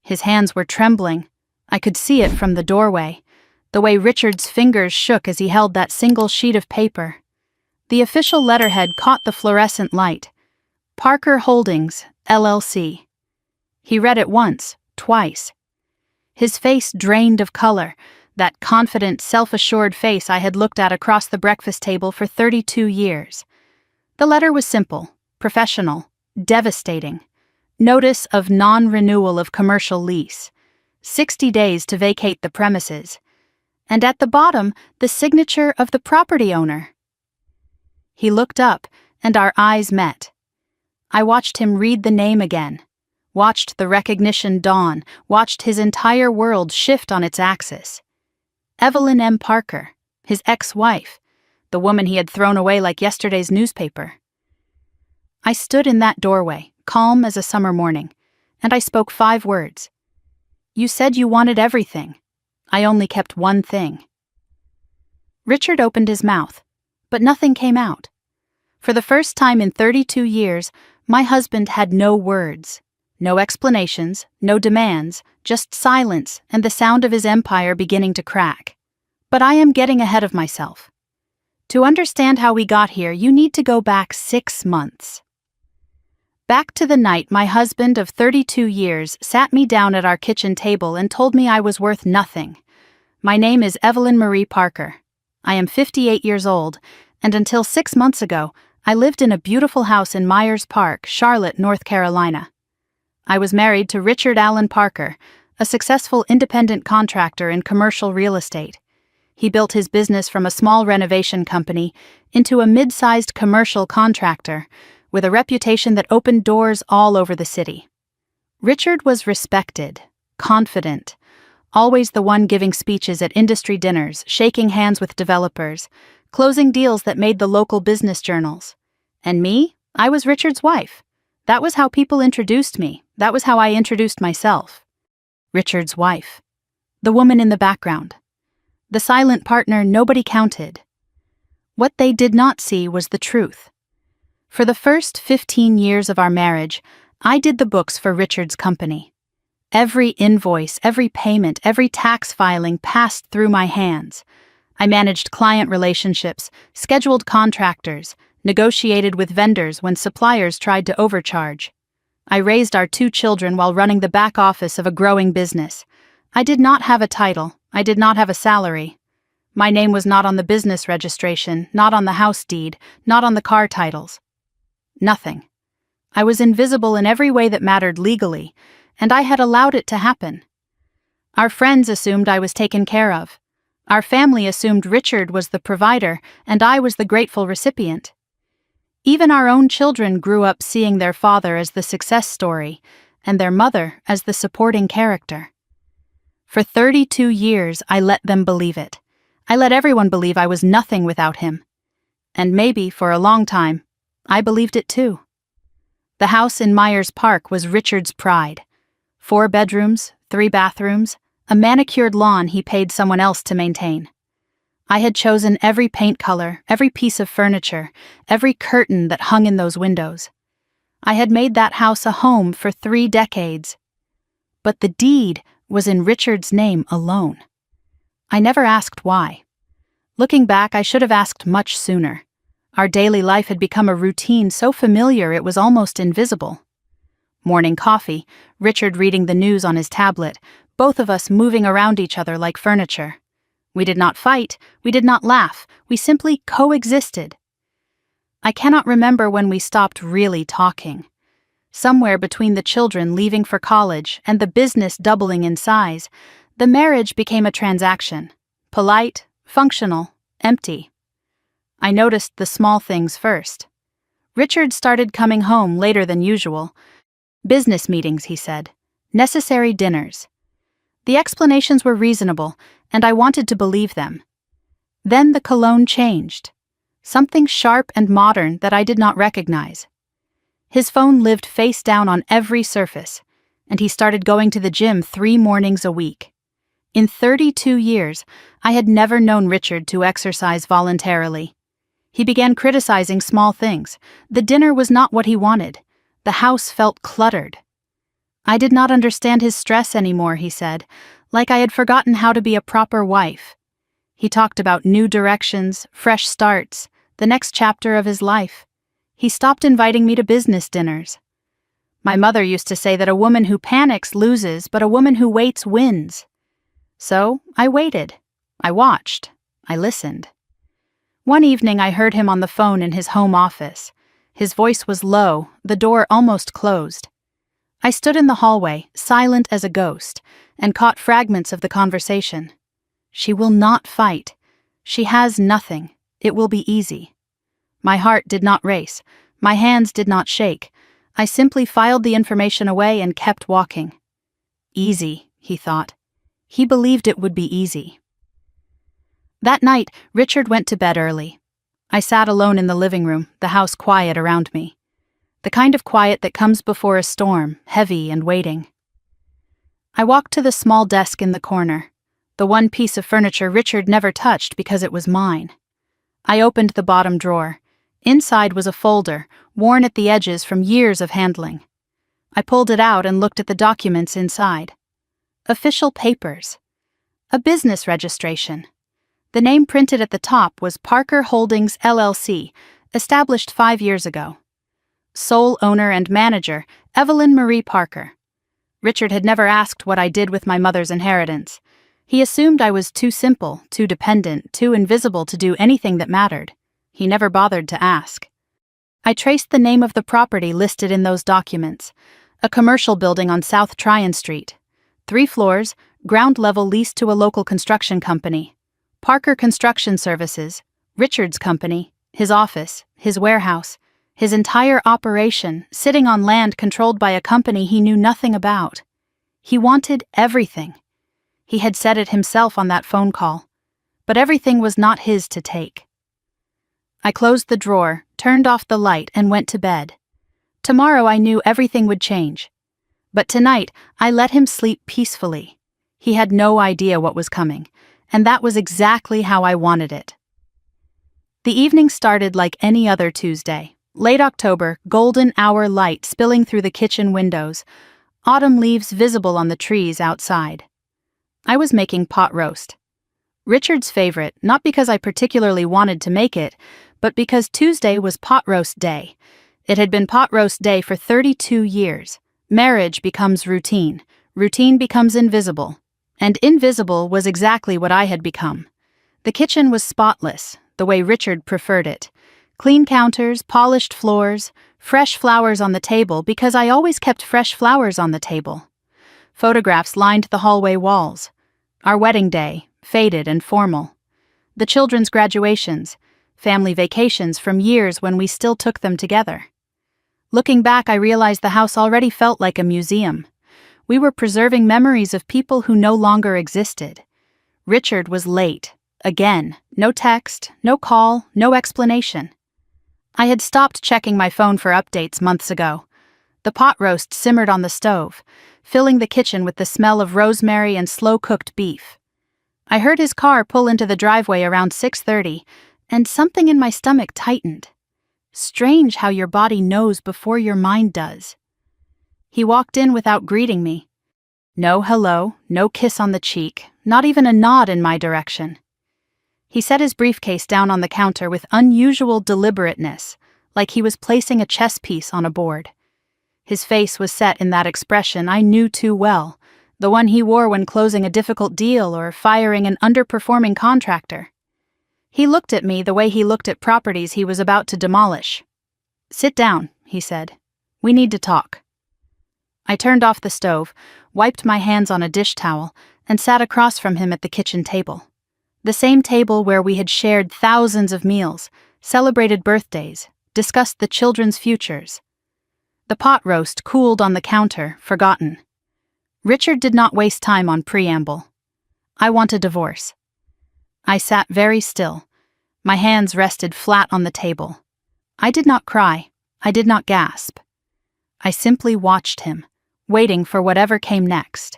His hands were trembling. I could see it from the doorway, the way Richard's fingers shook as he held that single sheet of paper. The official letterhead caught the fluorescent light. Parker Holdings, LLC. He read it once, twice. His face drained of color, that confident, self-assured face I had looked at across the breakfast table for 32 years. The letter was simple, professional, devastating. Notice of non-renewal of commercial lease. 60 days to vacate the premises. And at the bottom, the signature of the property owner. He looked up, and our eyes met. I watched him read the name again, watched the recognition dawn, watched his entire world shift on its axis. Evelyn M. Parker, his ex-wife, the woman he had thrown away like yesterday's newspaper. I stood in that doorway, calm as a summer morning, and I spoke 5 words. You said you wanted everything. I only kept one thing. Richard opened his mouth, but nothing came out. For the first time in 32 years, my husband had no words, no explanations, no demands, just silence and the sound of his empire beginning to crack. But I am getting ahead of myself. To understand how we got here, you need to go back 6 months. Back to the night my husband of 32 years sat me down at our kitchen table and told me I was worth nothing. My name is Evelyn Marie Parker. I am 58 years old, and until 6 months ago, I lived in a beautiful house in Myers Park, Charlotte, North Carolina. I was married to Richard Allen Parker, a successful independent contractor in commercial real estate. He built his business from a small renovation company into a mid-sized commercial contractor, with a reputation that opened doors all over the city. Richard was respected, confident, always the one giving speeches at industry dinners, shaking hands with developers, closing deals that made the local business journals. And me, I was Richard's wife. That was how people introduced me. That was how I introduced myself. Richard's wife. The woman in the background. The silent partner nobody counted. What they did not see was the truth. For the first 15 years of our marriage, I did the books for Richard's company. Every invoice, every payment, every tax filing passed through my hands. I managed client relationships, scheduled contractors, negotiated with vendors when suppliers tried to overcharge. I raised our 2 children while running the back office of a growing business. I did not have a title. I did not have a salary. My name was not on the business registration, not on the house deed, not on the car titles. Nothing. I was invisible in every way that mattered legally, and I had allowed it to happen. Our friends assumed I was taken care of. Our family assumed Richard was the provider, and I was the grateful recipient. Even our own children grew up seeing their father as the success story, and their mother as the supporting character. For 32 years, I let them believe it. I let everyone believe I was nothing without him. And maybe, for a long time, I believed it too. The house in Myers Park was Richard's pride. 4 bedrooms, 3 bathrooms, a manicured lawn he paid someone else to maintain. I had chosen every paint color, every piece of furniture, every curtain that hung in those windows. I had made that house a home for 3 decades. But the deed was in Richard's name alone. I never asked why. Looking back, I should have asked much sooner. Our daily life had become a routine so familiar it was almost invisible. Morning coffee, Richard reading the news on his tablet, both of us moving around each other like furniture. We did not fight, we did not laugh, we simply coexisted. I cannot remember when we stopped really talking. Somewhere between the children leaving for college and the business doubling in size, the marriage became a transaction. Polite, functional, empty. I noticed the small things first. Richard started coming home later than usual. Business meetings, he said. Necessary dinners. The explanations were reasonable, and I wanted to believe them. Then the cologne changed. Something sharp and modern that I did not recognize. His phone lived face down on every surface, and he started going to the gym 3 mornings a week. In 32 years, I had never known Richard to exercise voluntarily. He began criticizing small things. The dinner was not what he wanted. The house felt cluttered. I did not understand his stress anymore, he said, like I had forgotten how to be a proper wife. He talked about new directions, fresh starts, the next chapter of his life. He stopped inviting me to business dinners. My mother used to say that a woman who panics loses, but a woman who waits wins. So I waited. I watched. I listened. One evening I heard him on the phone in his home office. His voice was low, the door almost closed. I stood in the hallway, silent as a ghost, and caught fragments of the conversation. She will not fight. She has nothing. It will be easy. My heart did not race. My hands did not shake. I simply filed the information away and kept walking. Easy, he thought. He believed it would be easy. That night, Richard went to bed early. I sat alone in the living room, the house quiet around me. The kind of quiet that comes before a storm, heavy and waiting. I walked to the small desk in the corner, the one piece of furniture Richard never touched because it was mine. I opened the bottom drawer. Inside was a folder, worn at the edges from years of handling. I pulled it out and looked at the documents inside. Official papers. A business registration. The name printed at the top was Parker Holdings LLC, established 5 years ago. Sole owner and manager, Evelyn Marie Parker. Richard had never asked what I did with my mother's inheritance. He assumed I was too simple, too dependent, too invisible to do anything that mattered. He never bothered to ask. I traced the name of the property listed in those documents, a commercial building on South Tryon Street. 3 floors, ground level leased to a local construction company. Parker Construction Services, Richard's company, his office, his warehouse, his entire operation sitting on land controlled by a company he knew nothing about. He wanted everything. He had said it himself on that phone call. But everything was not his to take. I closed the drawer, turned off the light, and went to bed. Tomorrow I knew everything would change. But tonight, I let him sleep peacefully. He had no idea what was coming, and that was exactly how I wanted it. The evening started like any other Tuesday. Late October, golden hour light spilling through the kitchen windows, autumn leaves visible on the trees outside. I was making pot roast. Richard's favorite, not because I particularly wanted to make it, but because Tuesday was pot roast day. It had been pot roast day for 32 years. Marriage becomes routine. Routine becomes invisible. And invisible was exactly what I had become. The kitchen was spotless, the way Richard preferred it. Clean counters, polished floors, fresh flowers on the table because I always kept fresh flowers on the table. Photographs lined the hallway walls. Our wedding day, faded and formal. The children's graduations, family vacations from years when we still took them together. Looking back, I realized the house already felt like a museum. We were preserving memories of people who no longer existed. Richard was late. Again, no text, no call, no explanation. I had stopped checking my phone for updates months ago. The pot roast simmered on the stove, filling the kitchen with the smell of rosemary and slow-cooked beef. I heard his car pull into the driveway around 6:30, and something in my stomach tightened. Strange how your body knows before your mind does. He walked in without greeting me. No hello, no kiss on the cheek, not even a nod in my direction. He set his briefcase down on the counter with unusual deliberateness, like he was placing a chess piece on a board. His face was set in that expression I knew too well, the one he wore when closing a difficult deal or firing an underperforming contractor. He looked at me the way he looked at properties he was about to demolish. "Sit down," he said. "We need to talk." I turned off the stove, wiped my hands on a dish towel, and sat across from him at the kitchen table. The same table where we had shared thousands of meals, celebrated birthdays, discussed the children's futures. The pot roast cooled on the counter, forgotten. Richard did not waste time on preamble. I want a divorce. I sat very still. My hands rested flat on the table. I did not cry. I did not gasp. I simply watched him, waiting for whatever came next.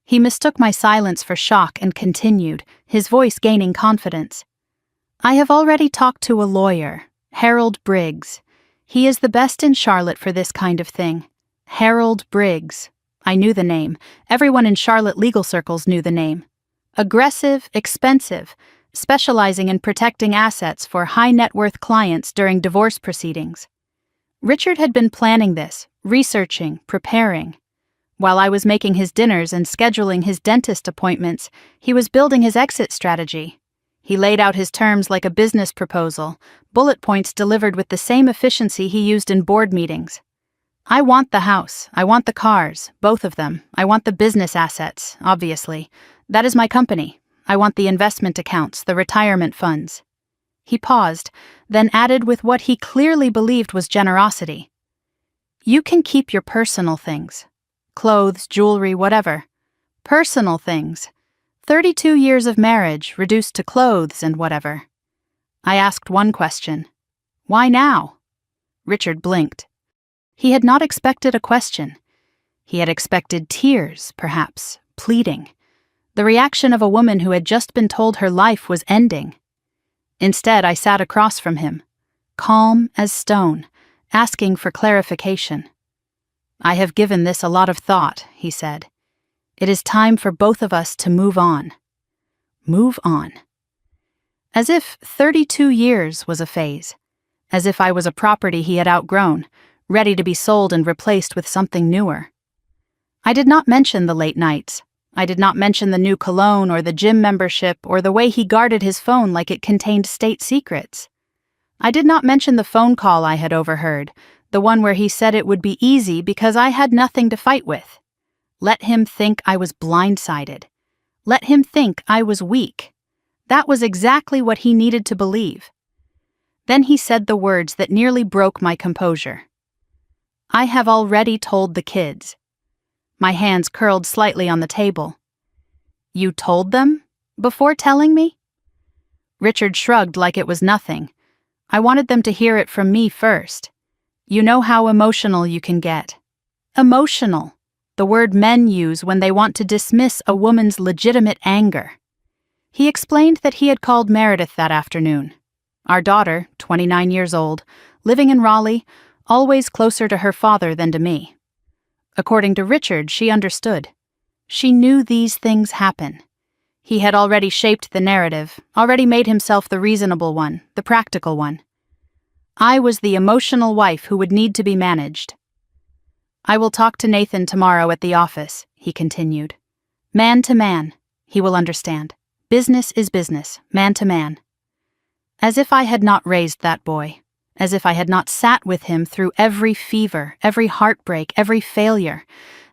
He mistook my silence for shock and continued, his voice gaining confidence. "I have already talked to a lawyer, Harold Briggs. He is the best in Charlotte for this kind of thing. Harold Briggs. I knew the name. Everyone in Charlotte legal circles knew the name. Aggressive, expensive, specializing in protecting assets for high-net-worth clients during divorce proceedings. Richard had been planning this, researching, preparing. While I was making his dinners and scheduling his dentist appointments, he was building his exit strategy. He laid out his terms like a business proposal, bullet points delivered with the same efficiency he used in board meetings. I want the house, I want the cars, both of them. I want the business assets, obviously. That is my company. I want the investment accounts, the retirement funds. He paused, then added with what he clearly believed was generosity. You can keep your personal things. Clothes, jewelry, whatever. Personal things. 32 years of marriage reduced to clothes and whatever. I asked one question. Why now? Richard blinked. He had not expected a question. He had expected tears, perhaps, pleading. The reaction of a woman who had just been told her life was ending. Instead, I sat across from him, calm as stone, asking for clarification. I have given this a lot of thought, he said. It is time for both of us to move on. Move on. As if 32 years was a phase. As if I was a property he had outgrown, ready to be sold and replaced with something newer. I did not mention the late nights. I did not mention the new cologne or the gym membership or the way he guarded his phone like it contained state secrets. I did not mention the phone call I had overheard, the one where he said it would be easy because I had nothing to fight with. Let him think I was blindsided. Let him think I was weak. That was exactly what he needed to believe. Then he said the words that nearly broke my composure. I have already told the kids. My hands curled slightly on the table. You told them? Before telling me? Richard shrugged like it was nothing. I wanted them to hear it from me first. You know how emotional you can get. Emotional. The word men use when they want to dismiss a woman's legitimate anger. He explained that he had called Meredith that afternoon. Our daughter, 29 years old, living in Raleigh, always closer to her father than to me. According to Richard, she understood. She knew these things happen. He had already shaped the narrative, already made himself the reasonable one, the practical one. I was the emotional wife who would need to be managed. I will talk to Nathan tomorrow at the office, he continued. Man to man, he will understand. Business is business, man to man. As if I had not raised that boy, as if I had not sat with him through every fever, every heartbreak, every failure,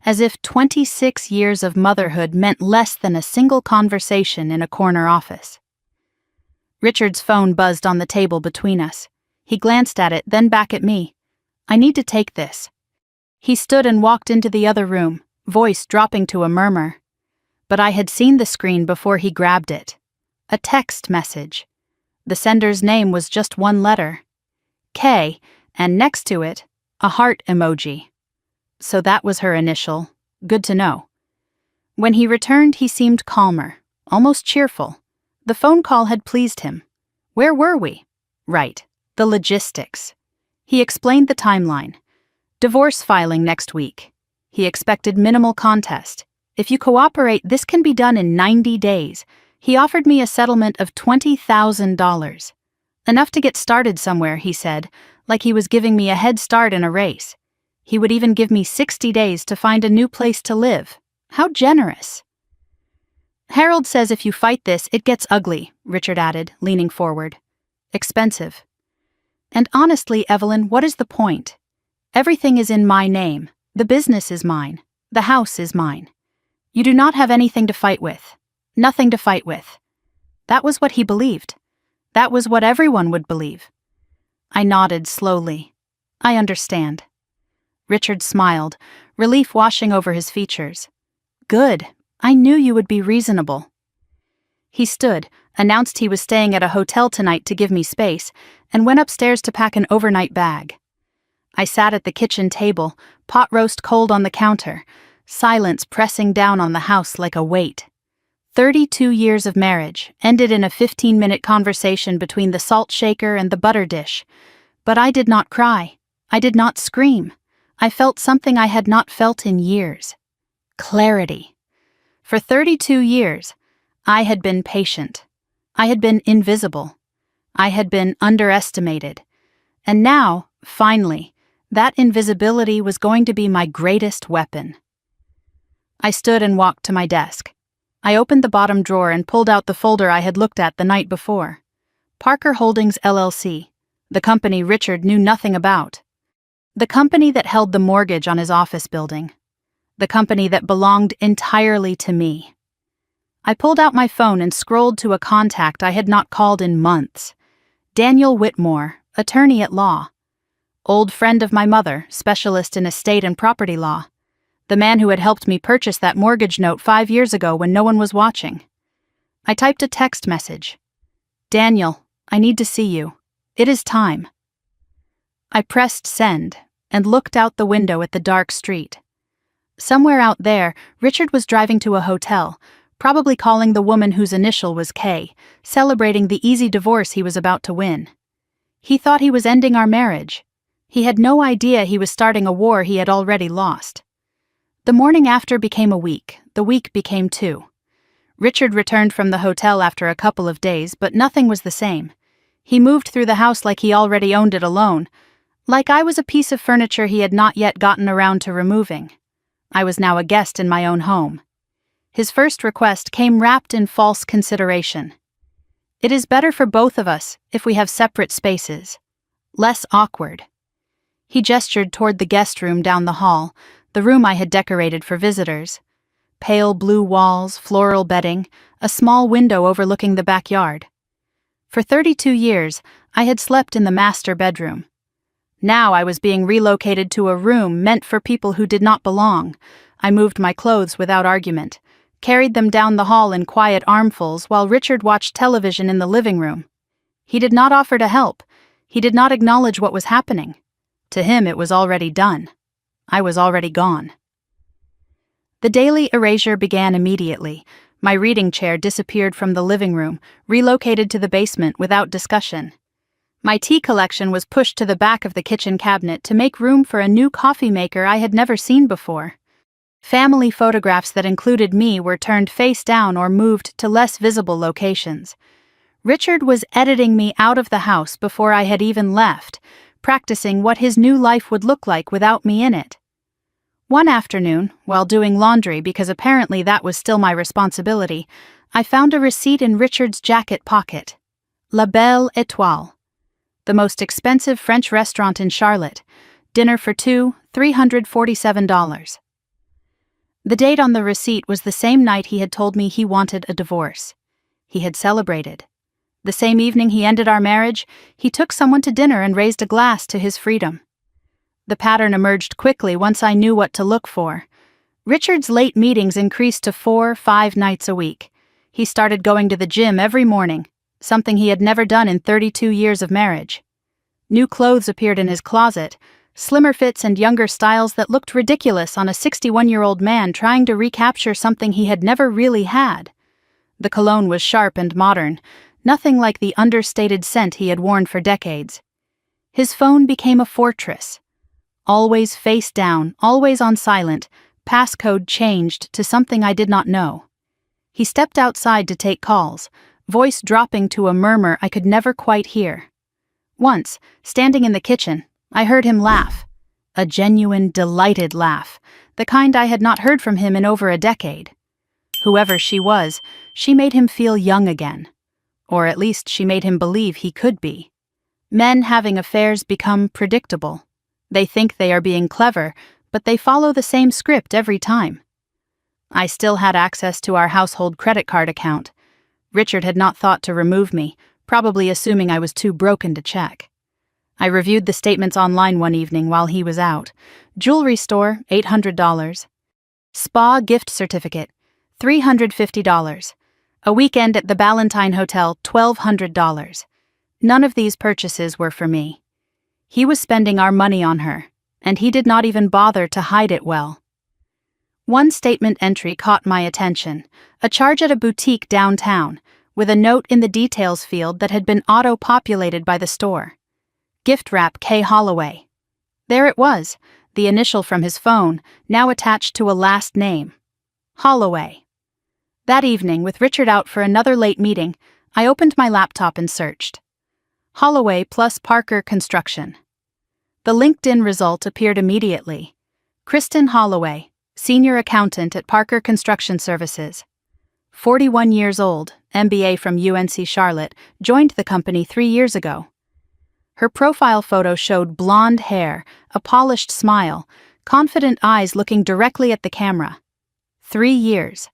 as if 26 years of motherhood meant less than a single conversation in a corner office. Richard's phone buzzed on the table between us. He glanced at it, then back at me. I need to take this. He stood and walked into the other room, voice dropping to a murmur. But I had seen the screen before he grabbed it. A text message. The sender's name was just one letter. K, and next to it, a heart emoji. So that was her initial. Good to know. When he returned, he seemed calmer, almost cheerful. The phone call had pleased him. Where were we? Right, the logistics. He explained the timeline. Divorce filing next week. He expected minimal contest. If you cooperate, this can be done in 90 days. He offered me a settlement of $20,000. Enough to get started somewhere, he said, like he was giving me a head start in a race. He would even give me 60 days to find a new place to live. How generous. Harold says if you fight this, it gets ugly, Richard added, leaning forward. Expensive. And honestly, Evelyn, what is the point? Everything is in my name. The business is mine. The house is mine. You do not have anything to fight with. Nothing to fight with. That was what he believed. That was what everyone would believe. I nodded slowly. I understand. Richard smiled, relief washing over his features. Good. I knew you would be reasonable. He stood, announced he was staying at a hotel tonight to give me space, and went upstairs to pack an overnight bag. I sat at the kitchen table, pot roast cold on the counter, silence pressing down on the house like a weight. 32 years of marriage ended in a 15-minute conversation between the salt shaker and the butter dish. But I did not cry. I did not scream. I felt something I had not felt in years. Clarity. For 32 years, I had been patient. I had been invisible. I had been underestimated. And now, finally, that invisibility was going to be my greatest weapon. I stood and walked to my desk. I opened the bottom drawer and pulled out the folder I had looked at the night before. Parker Holdings LLC, the company Richard knew nothing about. The company that held the mortgage on his office building. The company that belonged entirely to me. I pulled out my phone and scrolled to a contact I had not called in months. Daniel Whitmore, attorney at law. Old friend of my mother, specialist in estate and property law. The man who had helped me purchase that mortgage note 5 years ago when no one was watching. I typed a text message. Daniel, I need to see you. It is time. I pressed send and looked out the window at the dark street. Somewhere out there, Richard was driving to a hotel, probably calling the woman whose initial was K, celebrating the easy divorce he was about to win. He thought he was ending our marriage. He had no idea he was starting a war he had already lost. The morning after became a week. The week became 2. Richard returned from the hotel after a couple of days, but nothing was the same. He moved through the house like he already owned it alone, like I was a piece of furniture he had not yet gotten around to removing. I was now a guest in my own home. His first request came wrapped in false consideration. It is better for both of us if we have separate spaces. Less awkward. He gestured toward the guest room down the hall, the room I had decorated for visitors. Pale blue walls, floral bedding, a small window overlooking the backyard. For 32 years, I had slept in the master bedroom. Now I was being relocated to a room meant for people who did not belong. I moved my clothes without argument, carried them down the hall in quiet armfuls while Richard watched television in the living room. He did not offer to help. He did not acknowledge what was happening. To him, it was already done. I was already gone. The daily erasure began immediately. My reading chair disappeared from the living room, relocated to the basement without discussion. My tea collection was pushed to the back of the kitchen cabinet to make room for a new coffee maker I had never seen before. Family photographs that included me were turned face down or moved to less visible locations. Richard was editing me out of the house before I had even left, practicing what his new life would look like without me in it. One afternoon, while doing laundry because apparently that was still my responsibility, I found a receipt in Richard's jacket pocket. La Belle Étoile. The most expensive French restaurant in Charlotte. Dinner for two, $347. The date on the receipt was the same night he had told me he wanted a divorce. He had celebrated. The same evening he ended our marriage, he took someone to dinner and raised a glass to his freedom. The pattern emerged quickly once I knew what to look for. Richard's late meetings increased to 4-5 nights a week. He started going to the gym every morning, something he had never done in 32 years of marriage. New clothes appeared in his closet, slimmer fits and younger styles that looked ridiculous on a 61-year-old man trying to recapture something he had never really had. The cologne was sharp and modern, nothing like the understated scent he had worn for decades. His phone became a fortress. Always face down, always on silent, passcode changed to something I did not know. He stepped outside to take calls, voice dropping to a murmur I could never quite hear. Once, standing in the kitchen, I heard him laugh. A genuine, delighted laugh, the kind I had not heard from him in over a decade. Whoever she was, she made him feel young again. Or at least she made him believe he could be. Men having affairs become predictable. They think they are being clever, but they follow the same script every time. I still had access to our household credit card account. Richard had not thought to remove me, probably assuming I was too broken to check. I reviewed the statements online one evening while he was out. Jewelry store, $800. Spa gift certificate, $350. A weekend at the Ballantine Hotel, $1,200. None of these purchases were for me. He was spending our money on her, and he did not even bother to hide it well. One statement entry caught my attention, a charge at a boutique downtown, with a note in the details field that had been auto-populated by the store. Gift wrap K. Holloway. There it was, the initial from his phone, now attached to a last name, Holloway. That evening, with Richard out for another late meeting, I opened my laptop and searched. Holloway plus Parker Construction. The LinkedIn result appeared immediately. Kristen Holloway, Senior Accountant at Parker Construction Services. 41 years old, MBA from UNC Charlotte, joined the company 3 years ago. Her profile photo showed blonde hair, a polished smile, confident eyes looking directly at the camera. 3 years.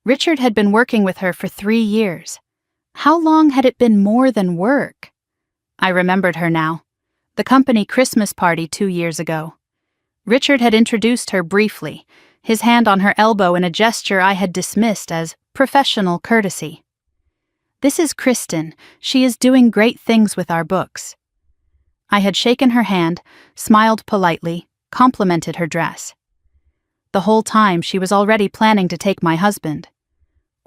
Richard had been working with her for 3 years. How long had it been more than work? I remembered her now. The company Christmas party 2 years ago. Richard had introduced her briefly, his hand on her elbow in a gesture I had dismissed as professional courtesy. "This is Kristen. She is doing great things with our books." I had shaken her hand, smiled politely, complimented her dress. The whole time she was already planning to take my husband.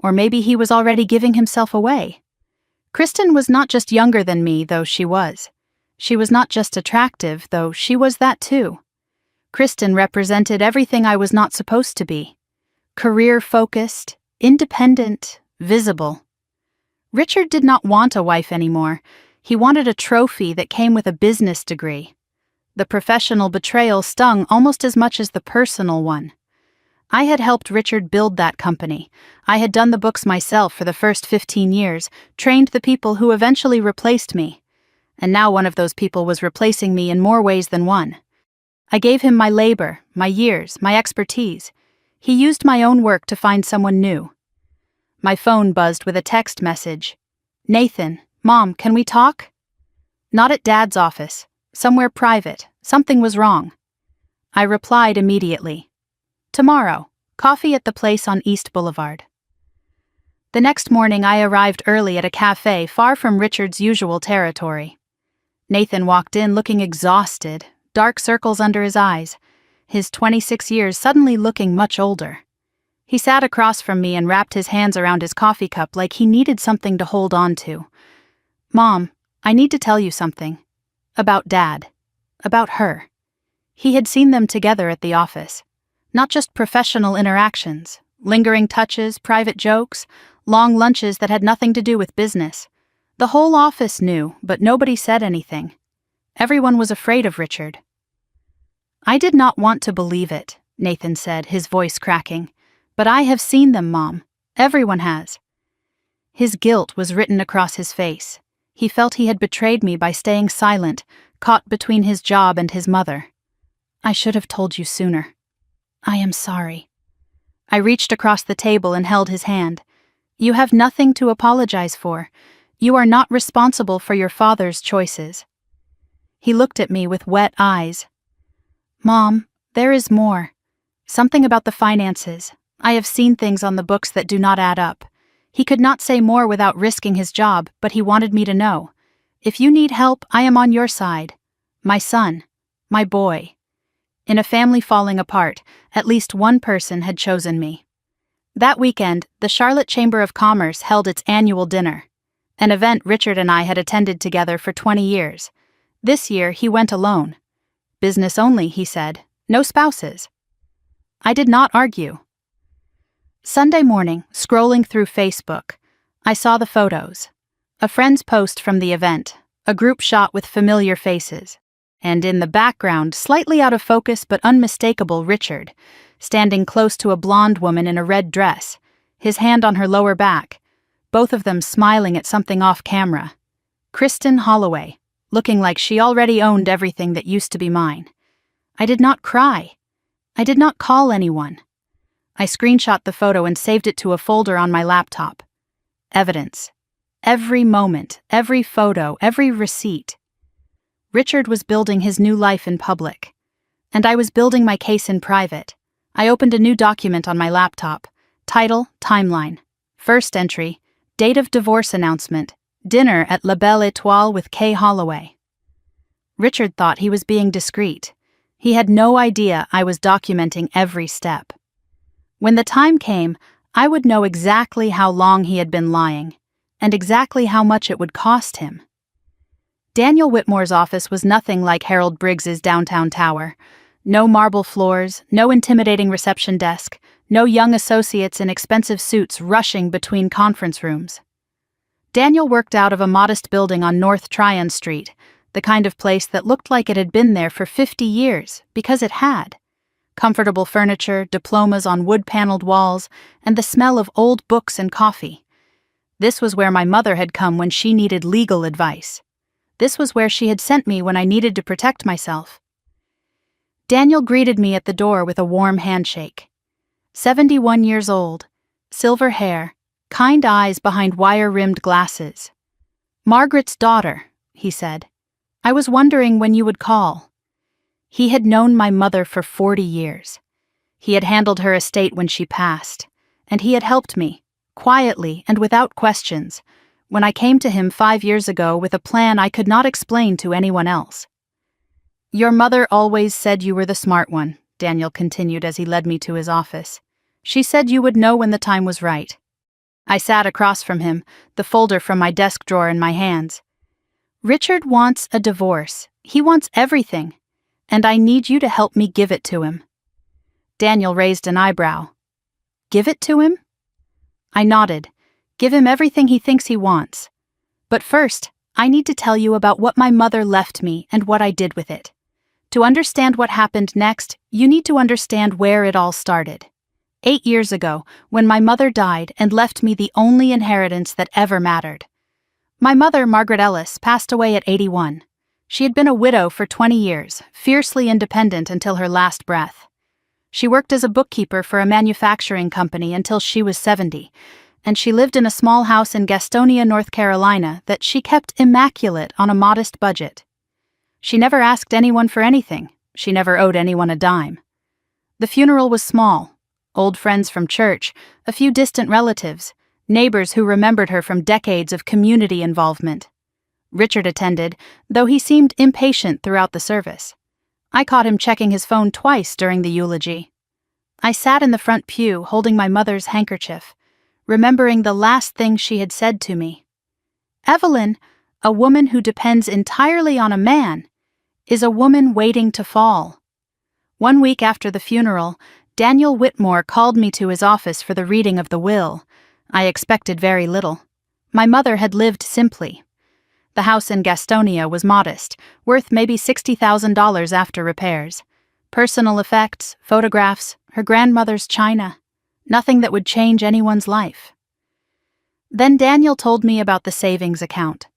Or maybe he was already giving himself away. Kristen was not just younger than me, though she was. She was not just attractive, though she was that too. Kristen represented everything I was not supposed to be. Career-focused, independent, visible. Richard did not want a wife anymore. He wanted a trophy that came with a business degree. The professional betrayal stung almost as much as the personal one. I had helped Richard build that company. I had done the books myself for the first 15 years, trained the people who eventually replaced me. And now one of those people was replacing me in more ways than one. I gave him my labor, my years, my expertise. He used my own work to find someone new. My phone buzzed with a text message. "Nathan, Mom, can we talk?" "Not at Dad's office. Somewhere private. Something was wrong." I replied immediately. "Tomorrow. Coffee at the place on East Boulevard." The next morning I arrived early at a cafe far from Richard's usual territory. Nathan walked in looking exhausted, dark circles under his eyes, his 26 years suddenly looking much older. He sat across from me and wrapped his hands around his coffee cup like he needed something to hold on to. "Mom, I need to tell you something. About Dad. About her." He had seen them together at the office. Not just professional interactions, lingering touches, private jokes, long lunches that had nothing to do with business. The whole office knew, but nobody said anything. Everyone was afraid of Richard. "I did not want to believe it," Nathan said, his voice cracking. "But I have seen them, Mom. Everyone has." His guilt was written across his face. He felt he had betrayed me by staying silent, caught between his job and his mother. "I should have told you sooner. I am sorry." I reached across the table and held his hand. "You have nothing to apologize for. You are not responsible for your father's choices." He looked at me with wet eyes. "Mom, there is more. Something about the finances. I have seen things on the books that do not add up." He could not say more without risking his job, but he wanted me to know. "If you need help, I am on your side. My son. My boy." In a family falling apart, at least one person had chosen me. That weekend, the Charlotte Chamber of Commerce held its annual dinner, an event Richard and I had attended together for 20 years. This year, he went alone. "Business only," he said. "No spouses." I did not argue. Sunday morning, scrolling through Facebook, I saw the photos. A friend's post from the event, a group shot with familiar faces, and in the background, slightly out of focus but unmistakable, Richard, standing close to a blonde woman in a red dress, his hand on her lower back, both of them smiling at something off camera. Kristen Holloway, looking like she already owned everything that used to be mine. I did not cry. I did not call anyone. I screenshot the photo and saved it to a folder on my laptop. Evidence. Every moment, every photo, every receipt. Richard was building his new life in public, and I was building my case in private. I opened a new document on my laptop. Title, timeline. First entry, date of divorce announcement, dinner at La Belle Étoile with Kay Holloway. Richard thought he was being discreet. He had no idea I was documenting every step. When the time came, I would know exactly how long he had been lying, and exactly how much it would cost him. Daniel Whitmore's office was nothing like Harold Briggs's downtown tower. No marble floors, no intimidating reception desk, No young associates in expensive suits rushing between conference rooms. Daniel worked out of a modest building on North Tryon Street, the kind of place that looked like it had been there for 50 years, because it had. Comfortable furniture, diplomas on wood-paneled walls, and the smell of old books and coffee. This was where my mother had come when she needed legal advice. This was where she had sent me when I needed to protect myself. Daniel greeted me at the door with a warm handshake. 71 years old, silver hair, kind eyes behind wire-rimmed glasses. "Margaret's daughter," he said. "I was wondering when you would call." He had known my mother for 40 years. He had handled her estate when she passed, and he had helped me, quietly and without questions, when I came to him 5 years ago with a plan I could not explain to anyone else. "Your mother always said you were the smart one," Daniel continued as he led me to his office. "She said you would know when the time was right." I sat across from him, the folder from my desk drawer in my hands. "Richard wants a divorce. He wants everything. And I need you to help me give it to him." Daniel raised an eyebrow. "Give it to him?" I nodded. "Give him everything he thinks he wants. But first, I need to tell you about what my mother left me and what I did with it. To understand what happened next, you need to understand where it all started. 8 years ago, when my mother died and left me the only inheritance that ever mattered. My mother, Margaret Ellis, passed away at 81. She had been a widow for 20 years, fiercely independent until her last breath. She worked as a bookkeeper for a manufacturing company until she was 70, and she lived in a small house in Gastonia, North Carolina, that she kept immaculate on a modest budget. She never asked anyone for anything. She never owed anyone a dime. The funeral was small. Old friends from church, a few distant relatives, neighbors who remembered her from decades of community involvement. Richard attended, though he seemed impatient throughout the service. I caught him checking his phone twice during the eulogy. I sat in the front pew holding my mother's handkerchief, remembering the last thing she had said to me. "Evelyn, a woman who depends entirely on a man, is a woman waiting to fall." 1 week after the funeral, Daniel Whitmore called me to his office for the reading of the will. I expected very little. My mother had lived simply. The house in Gastonia was modest, worth maybe $60,000 after repairs. Personal effects, photographs, her grandmother's china. Nothing that would change anyone's life. Then Daniel told me about the savings account.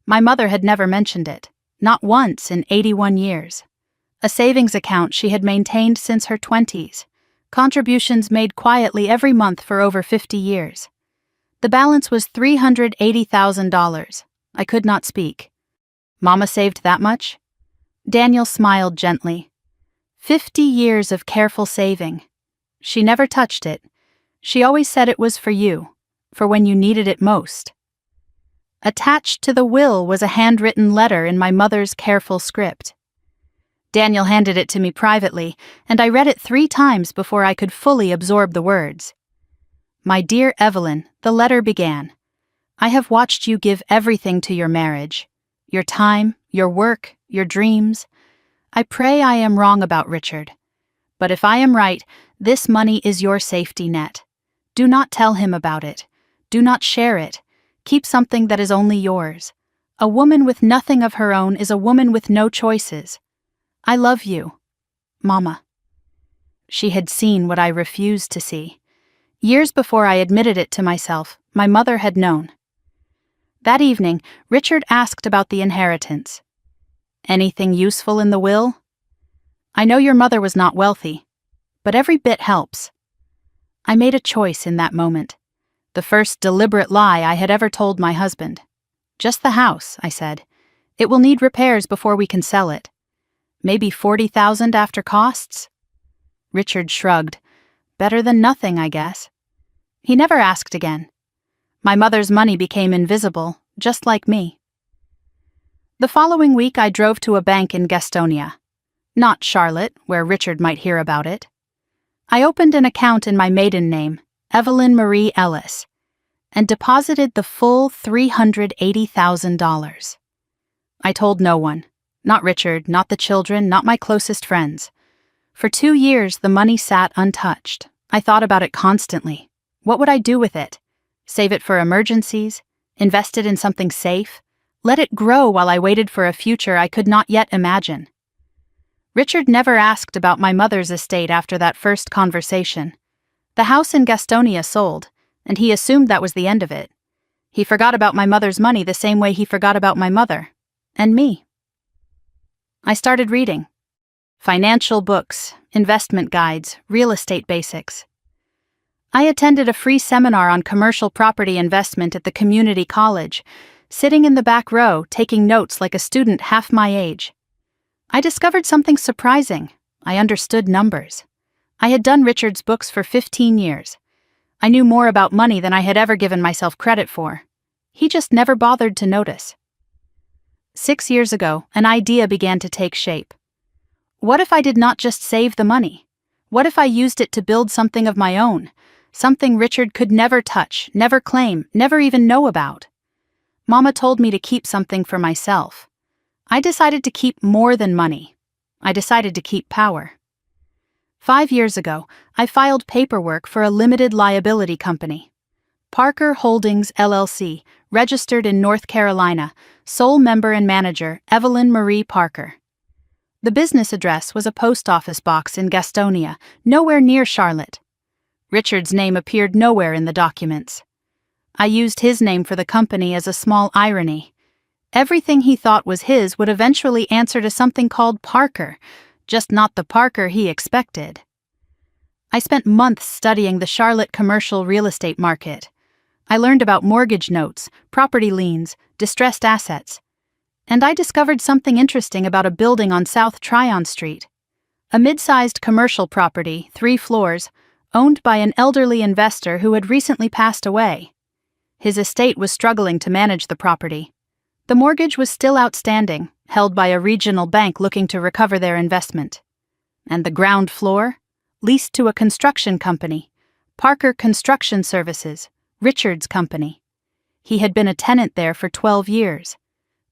My mother had never mentioned it, not once in 81 years. A savings account she had maintained since her 20s, contributions made quietly every month for over 50 years. The balance was $380,000. I could not speak. "Mama saved that much?" Daniel smiled gently. 50 years of careful saving. She never touched it. She always said it was for you, for when you needed it most. Attached to the will was a handwritten letter in my mother's careful script. Daniel handed it to me privately, and I read it 3 times before I could fully absorb the words. "My dear Evelyn," the letter began, "I have watched you give everything to your marriage. Your time, your work, your dreams. I pray I am wrong about Richard. But if I am right, this money is your safety net. Do not tell him about it. Do not share it. Keep something that is only yours. A woman with nothing of her own is a woman with no choices. I love you, Mama." She had seen what I refused to see. Years before I admitted it to myself, my mother had known. That evening, Richard asked about the inheritance. "Anything useful in the will?" "I know your mother was not wealthy, but every bit helps." I made a choice in that moment. The first deliberate lie I had ever told my husband. "Just the house," I said. "It will need repairs before we can sell it. Maybe $40,000 after costs?" Richard shrugged. "Better than nothing, I guess." He never asked again. My mother's money became invisible, just like me. The following week I drove to a bank in Gastonia. Not Charlotte, where Richard might hear about it. I opened an account in my maiden name, Evelyn Marie Ellis, and deposited the full $380,000. I told no one. Not Richard, not the children, not my closest friends. For 2 years the money sat untouched, I thought about it constantly. What would I do with it? Save it for emergencies? Invest it in something safe? Let it grow while I waited for a future I could not yet imagine. Richard never asked about my mother's estate after that first conversation. The house in Gastonia sold, and he assumed that was the end of it. He forgot about my mother's money the same way he forgot about my mother. And me. I started reading. Financial books, investment guides, real estate basics. I attended a free seminar on commercial property investment at the community college, sitting in the back row taking notes like a student half my age. I discovered something surprising. I understood numbers. I had done Richard's books for 15 years. I knew more about money than I had ever given myself credit for. He just never bothered to notice. 6 years ago, an idea began to take shape. What if I did not just save the money? What if I used it to build something of my own? Something Richard could never touch, never claim, never even know about. Mama told me to keep something for myself. I decided to keep more than money. I decided to keep power. 5 years ago, I filed paperwork for a limited liability company. Parker Holdings, LLC, registered in North Carolina, sole member and manager, Evelyn Marie Parker. The business address was a post office box in Gastonia, nowhere near Charlotte. Richard's name appeared nowhere in the documents. I used his name for the company as a small irony. Everything he thought was his would eventually answer to something called Parker, just not the Parker he expected. I spent months studying the Charlotte commercial real estate market. I learned about mortgage notes, property liens, distressed assets. And I discovered something interesting about a building on South Tryon Street. A mid-sized commercial property, 3 floors, owned by an elderly investor who had recently passed away. His estate was struggling to manage the property. The mortgage was still outstanding, held by a regional bank looking to recover their investment. And the ground floor? Leased to a construction company, Parker Construction Services, Richard's company. He had been a tenant there for 12 years.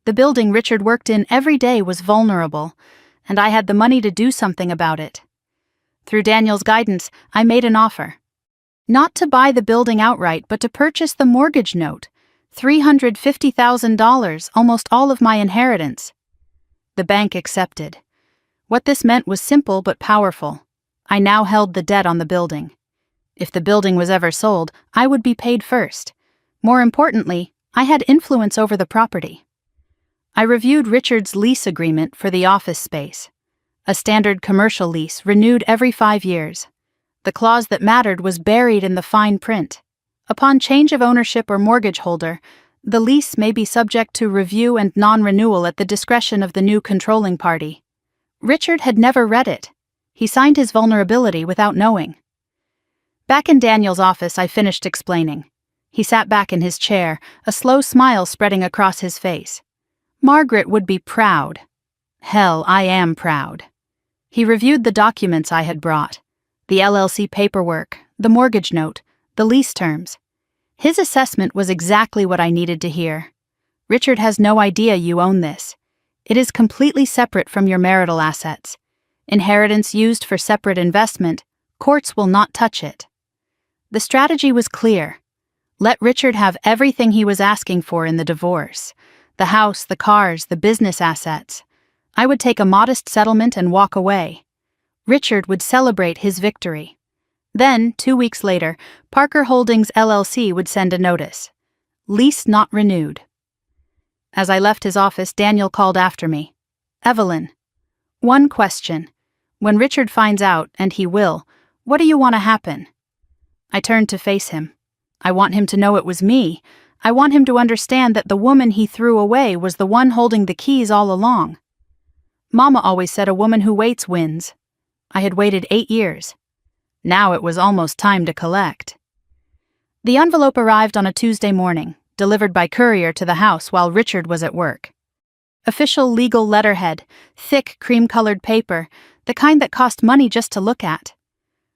The building Richard worked in every day was vulnerable, and I had the money to do something about it. Through Daniel's guidance, I made an offer. Not to buy the building outright, but to purchase the mortgage note, $350,000, almost all of my inheritance. The bank accepted. What this meant was simple but powerful. I now held the debt on the building. If the building was ever sold, I would be paid first. More importantly, I had influence over the property. I reviewed Richard's lease agreement for the office space. A standard commercial lease renewed every 5 years. The clause that mattered was buried in the fine print. Upon change of ownership or mortgage holder, the lease may be subject to review and non-renewal at the discretion of the new controlling party. Richard had never read it. He signed his vulnerability without knowing. Back in Daniel's office, I finished explaining. He sat back in his chair, a slow smile spreading across his face. Margaret would be proud. Hell, I am proud. He reviewed the documents I had brought. The LLC paperwork, the mortgage note, the lease terms. His assessment was exactly what I needed to hear. Richard has no idea you own this. It is completely separate from your marital assets. Inheritance used for separate investment, courts will not touch it. The strategy was clear. Let Richard have everything he was asking for in the divorce. The house, the cars, the business assets. I would take a modest settlement and walk away. Richard would celebrate his victory. Then, 2 weeks later, Parker Holdings LLC would send a notice. Lease not renewed. As I left his office, Daniel called after me. Evelyn. One question. When Richard finds out, and he will, what do you want to happen? I turned to face him. I want him to know it was me. I want him to understand that the woman he threw away was the one holding the keys all along. Mama always said a woman who waits wins. I had waited 8 years. Now it was almost time to collect. The envelope arrived on a Tuesday morning, delivered by courier to the house while Richard was at work. Official legal letterhead, thick cream-colored paper, the kind that cost money just to look at.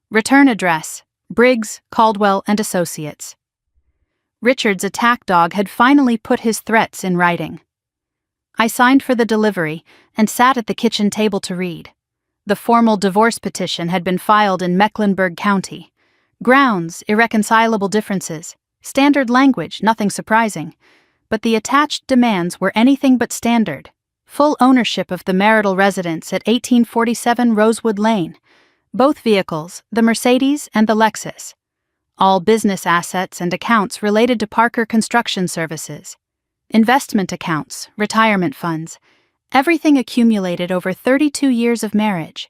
Return address, Briggs, Caldwell and Associates. Richard's attack dog had finally put his threats in writing. I signed for the delivery and sat at the kitchen table to read. The formal divorce petition had been filed in Mecklenburg County. Grounds, irreconcilable differences. Standard language, nothing surprising. But the attached demands were anything but standard. Full ownership of the marital residence at 1847 Rosewood Lane. Both vehicles, the Mercedes and the Lexus. All business assets and accounts related to Parker Construction Services. Investment accounts, retirement funds. Everything accumulated over 32 years of marriage.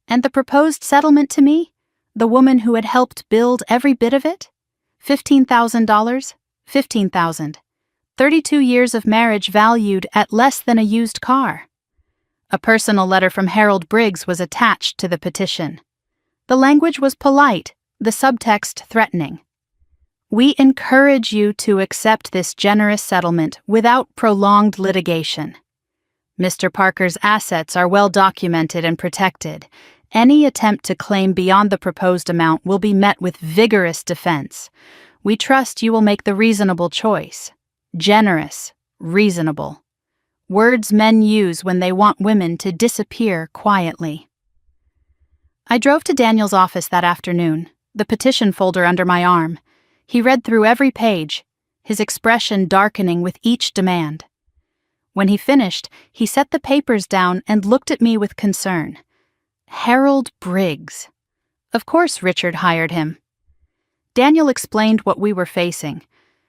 And the proposed settlement to me? The woman who had helped build every bit of it? $15,000? $15,000. 32 years of marriage valued at less than a used car. A personal letter from Harold Briggs was attached to the petition. The language was polite, the subtext threatening. We encourage you to accept this generous settlement without prolonged litigation. Mr. Parker's assets are well documented and protected. Any attempt to claim beyond the proposed amount will be met with vigorous defense. We trust you will make the reasonable choice. Generous, reasonable. Words men use when they want women to disappear quietly. I drove to Daniel's office that afternoon, the petition folder under my arm. He read through every page, his expression darkening with each demand. When he finished, he set the papers down and looked at me with concern. Harold Briggs. Of course Richard hired him. Daniel explained what we were facing.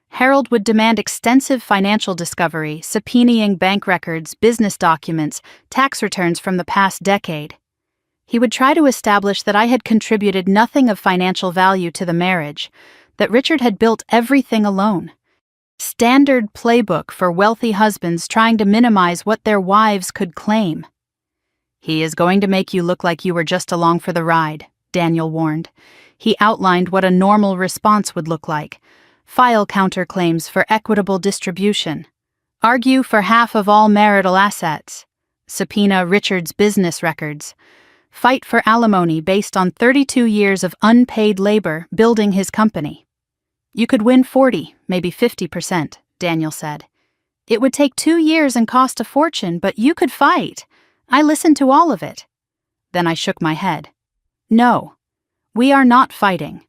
Harold would demand extensive financial discovery, subpoenaing bank records, business documents, tax returns from the past decade. He would try to establish that I had contributed nothing of financial value to the marriage, that Richard had built everything alone. Standard playbook for wealthy husbands trying to minimize what their wives could claim. He is going to make you look like you were just along for the ride, Daniel warned. He outlined what a normal response would look like. File counterclaims for equitable distribution. Argue for half of all marital assets. Subpoena Richard's business records. Fight for alimony based on 32 years of unpaid labor building his company. You could win 40, maybe 50%, Daniel said. It would take 2 years and cost a fortune, but you could fight. I listened to all of it. Then I shook my head. No, we are not fighting.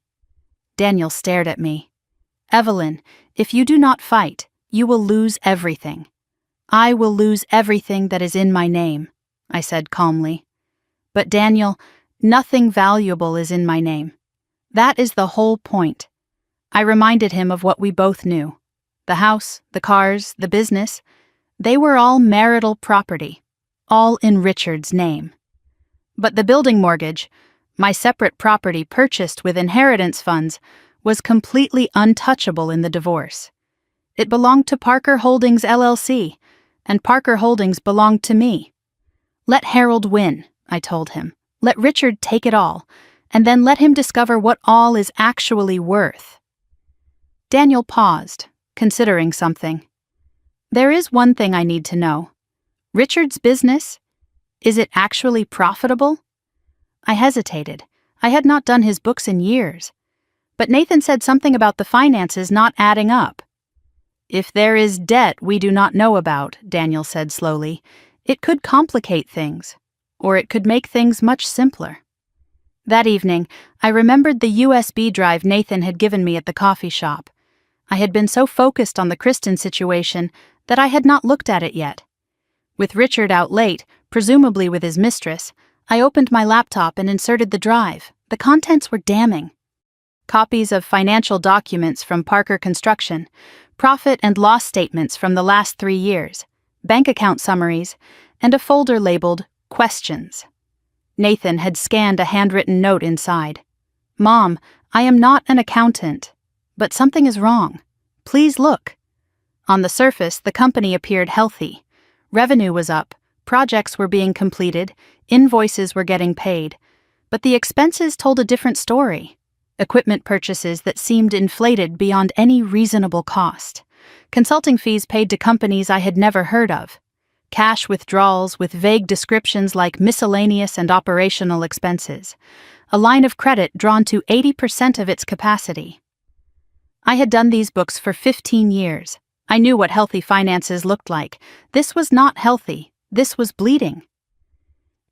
Daniel stared at me. Evelyn, if you do not fight, you will lose everything. I will lose everything that is in my name, I said calmly. But Daniel, nothing valuable is in my name. That is the whole point. I reminded him of what we both knew. The house, the cars, the business, they were all marital property, all in Richard's name. But the building mortgage, my separate property purchased with inheritance funds, was completely untouchable in the divorce. It belonged to Parker Holdings LLC, and Parker Holdings belonged to me. Let Harold win, I told him. Let Richard take it all, and then let him discover what all is actually worth. Daniel paused, considering something. There is one thing I need to know. Richard's business? Is it actually profitable? I hesitated. I had not done his books in years. But Nathan said something about the finances not adding up. If there is debt we do not know about, Daniel said slowly, it could complicate things, or it could make things much simpler. That evening, I remembered the USB drive Nathan had given me at the coffee shop. I had been so focused on the Kristen situation that I had not looked at it yet. With Richard out late, presumably with his mistress, I opened my laptop and inserted the drive. The contents were damning. Copies of financial documents from Parker Construction, profit and loss statements from the last 3 years, bank account summaries, and a folder labeled Questions. Nathan had scanned a handwritten note inside. Mom, I am not an accountant, but something is wrong. Please look. On the surface, the company appeared healthy. Revenue was up, projects were being completed, invoices were getting paid, but the expenses told a different story. Equipment purchases that seemed inflated beyond any reasonable cost. Consulting fees paid to companies I had never heard of. Cash withdrawals with vague descriptions like miscellaneous and operational expenses. A line of credit drawn to 80% of its capacity. I had done these books for 15 years. I knew what healthy finances looked like. This was not healthy. This was bleeding.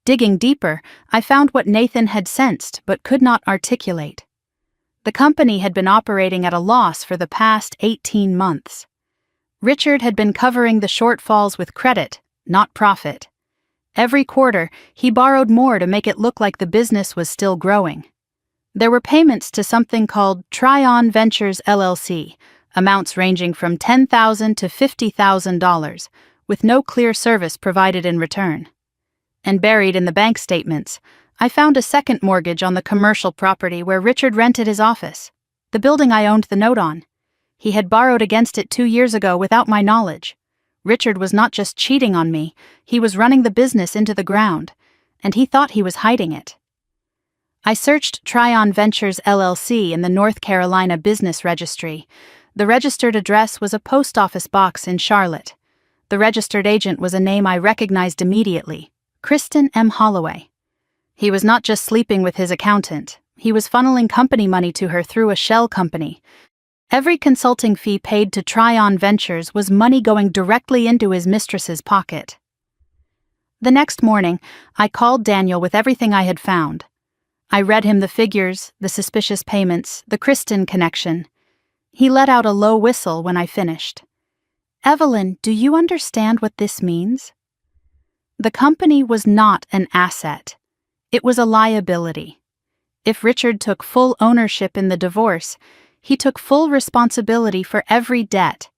Digging deeper, I found what Nathan had sensed but could not articulate. The company had been operating at a loss for the past 18 months. Richard had been covering the shortfalls with credit, not profit. Every quarter, he borrowed more to make it look like the business was still growing. There were payments to something called Tryon Ventures LLC, amounts ranging from $10,000 to $50,000, with no clear service provided in return. And buried in the bank statements, I found a second mortgage on the commercial property where Richard rented his office, the building I owned the note on. He had borrowed against it 2 years ago without my knowledge. Richard was not just cheating on me, he was running the business into the ground, and he thought he was hiding it. I searched Tryon Ventures LLC in the North Carolina Business Registry. The registered address was a post office box in Charlotte. The registered agent was a name I recognized immediately, Kristen M. Holloway. He was not just sleeping with his accountant, he was funneling company money to her through a shell company. Every consulting fee paid to Tryon Ventures was money going directly into his mistress's pocket. The next morning, I called Daniel with everything I had found. I read him the figures, the suspicious payments, the Kristen connection. He let out a low whistle when I finished. "Evelyn, do you understand what this means?" The company was not an asset. It was a liability. If Richard took full ownership in the divorce, he took full responsibility for every debt,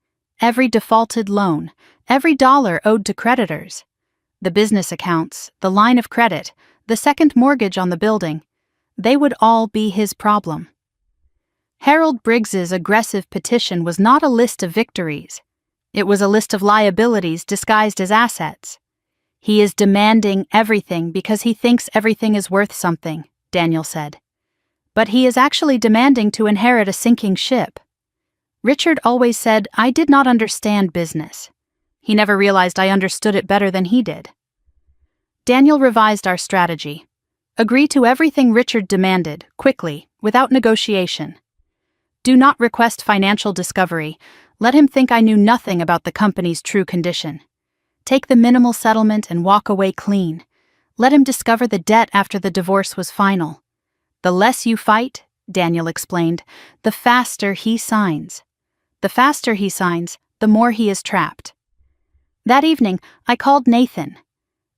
every defaulted loan, every dollar owed to creditors. The business accounts, the line of credit, the second mortgage on the building, they would all be his problem. Harold Briggs's aggressive petition was not a list of victories. It was a list of liabilities disguised as assets. "He is demanding everything because he thinks everything is worth something," Daniel said. "But he is actually demanding to inherit a sinking ship." Richard always said I did not understand business. He never realized I understood it better than he did. Daniel revised our strategy. Agree to everything Richard demanded, quickly, without negotiation. Do not request financial discovery. Let him think I knew nothing about the company's true condition. Take the minimal settlement and walk away clean. Let him discover the debt after the divorce was final. The less you fight, Daniel explained, the faster he signs. The faster he signs, the more he is trapped. That evening, I called Nathan.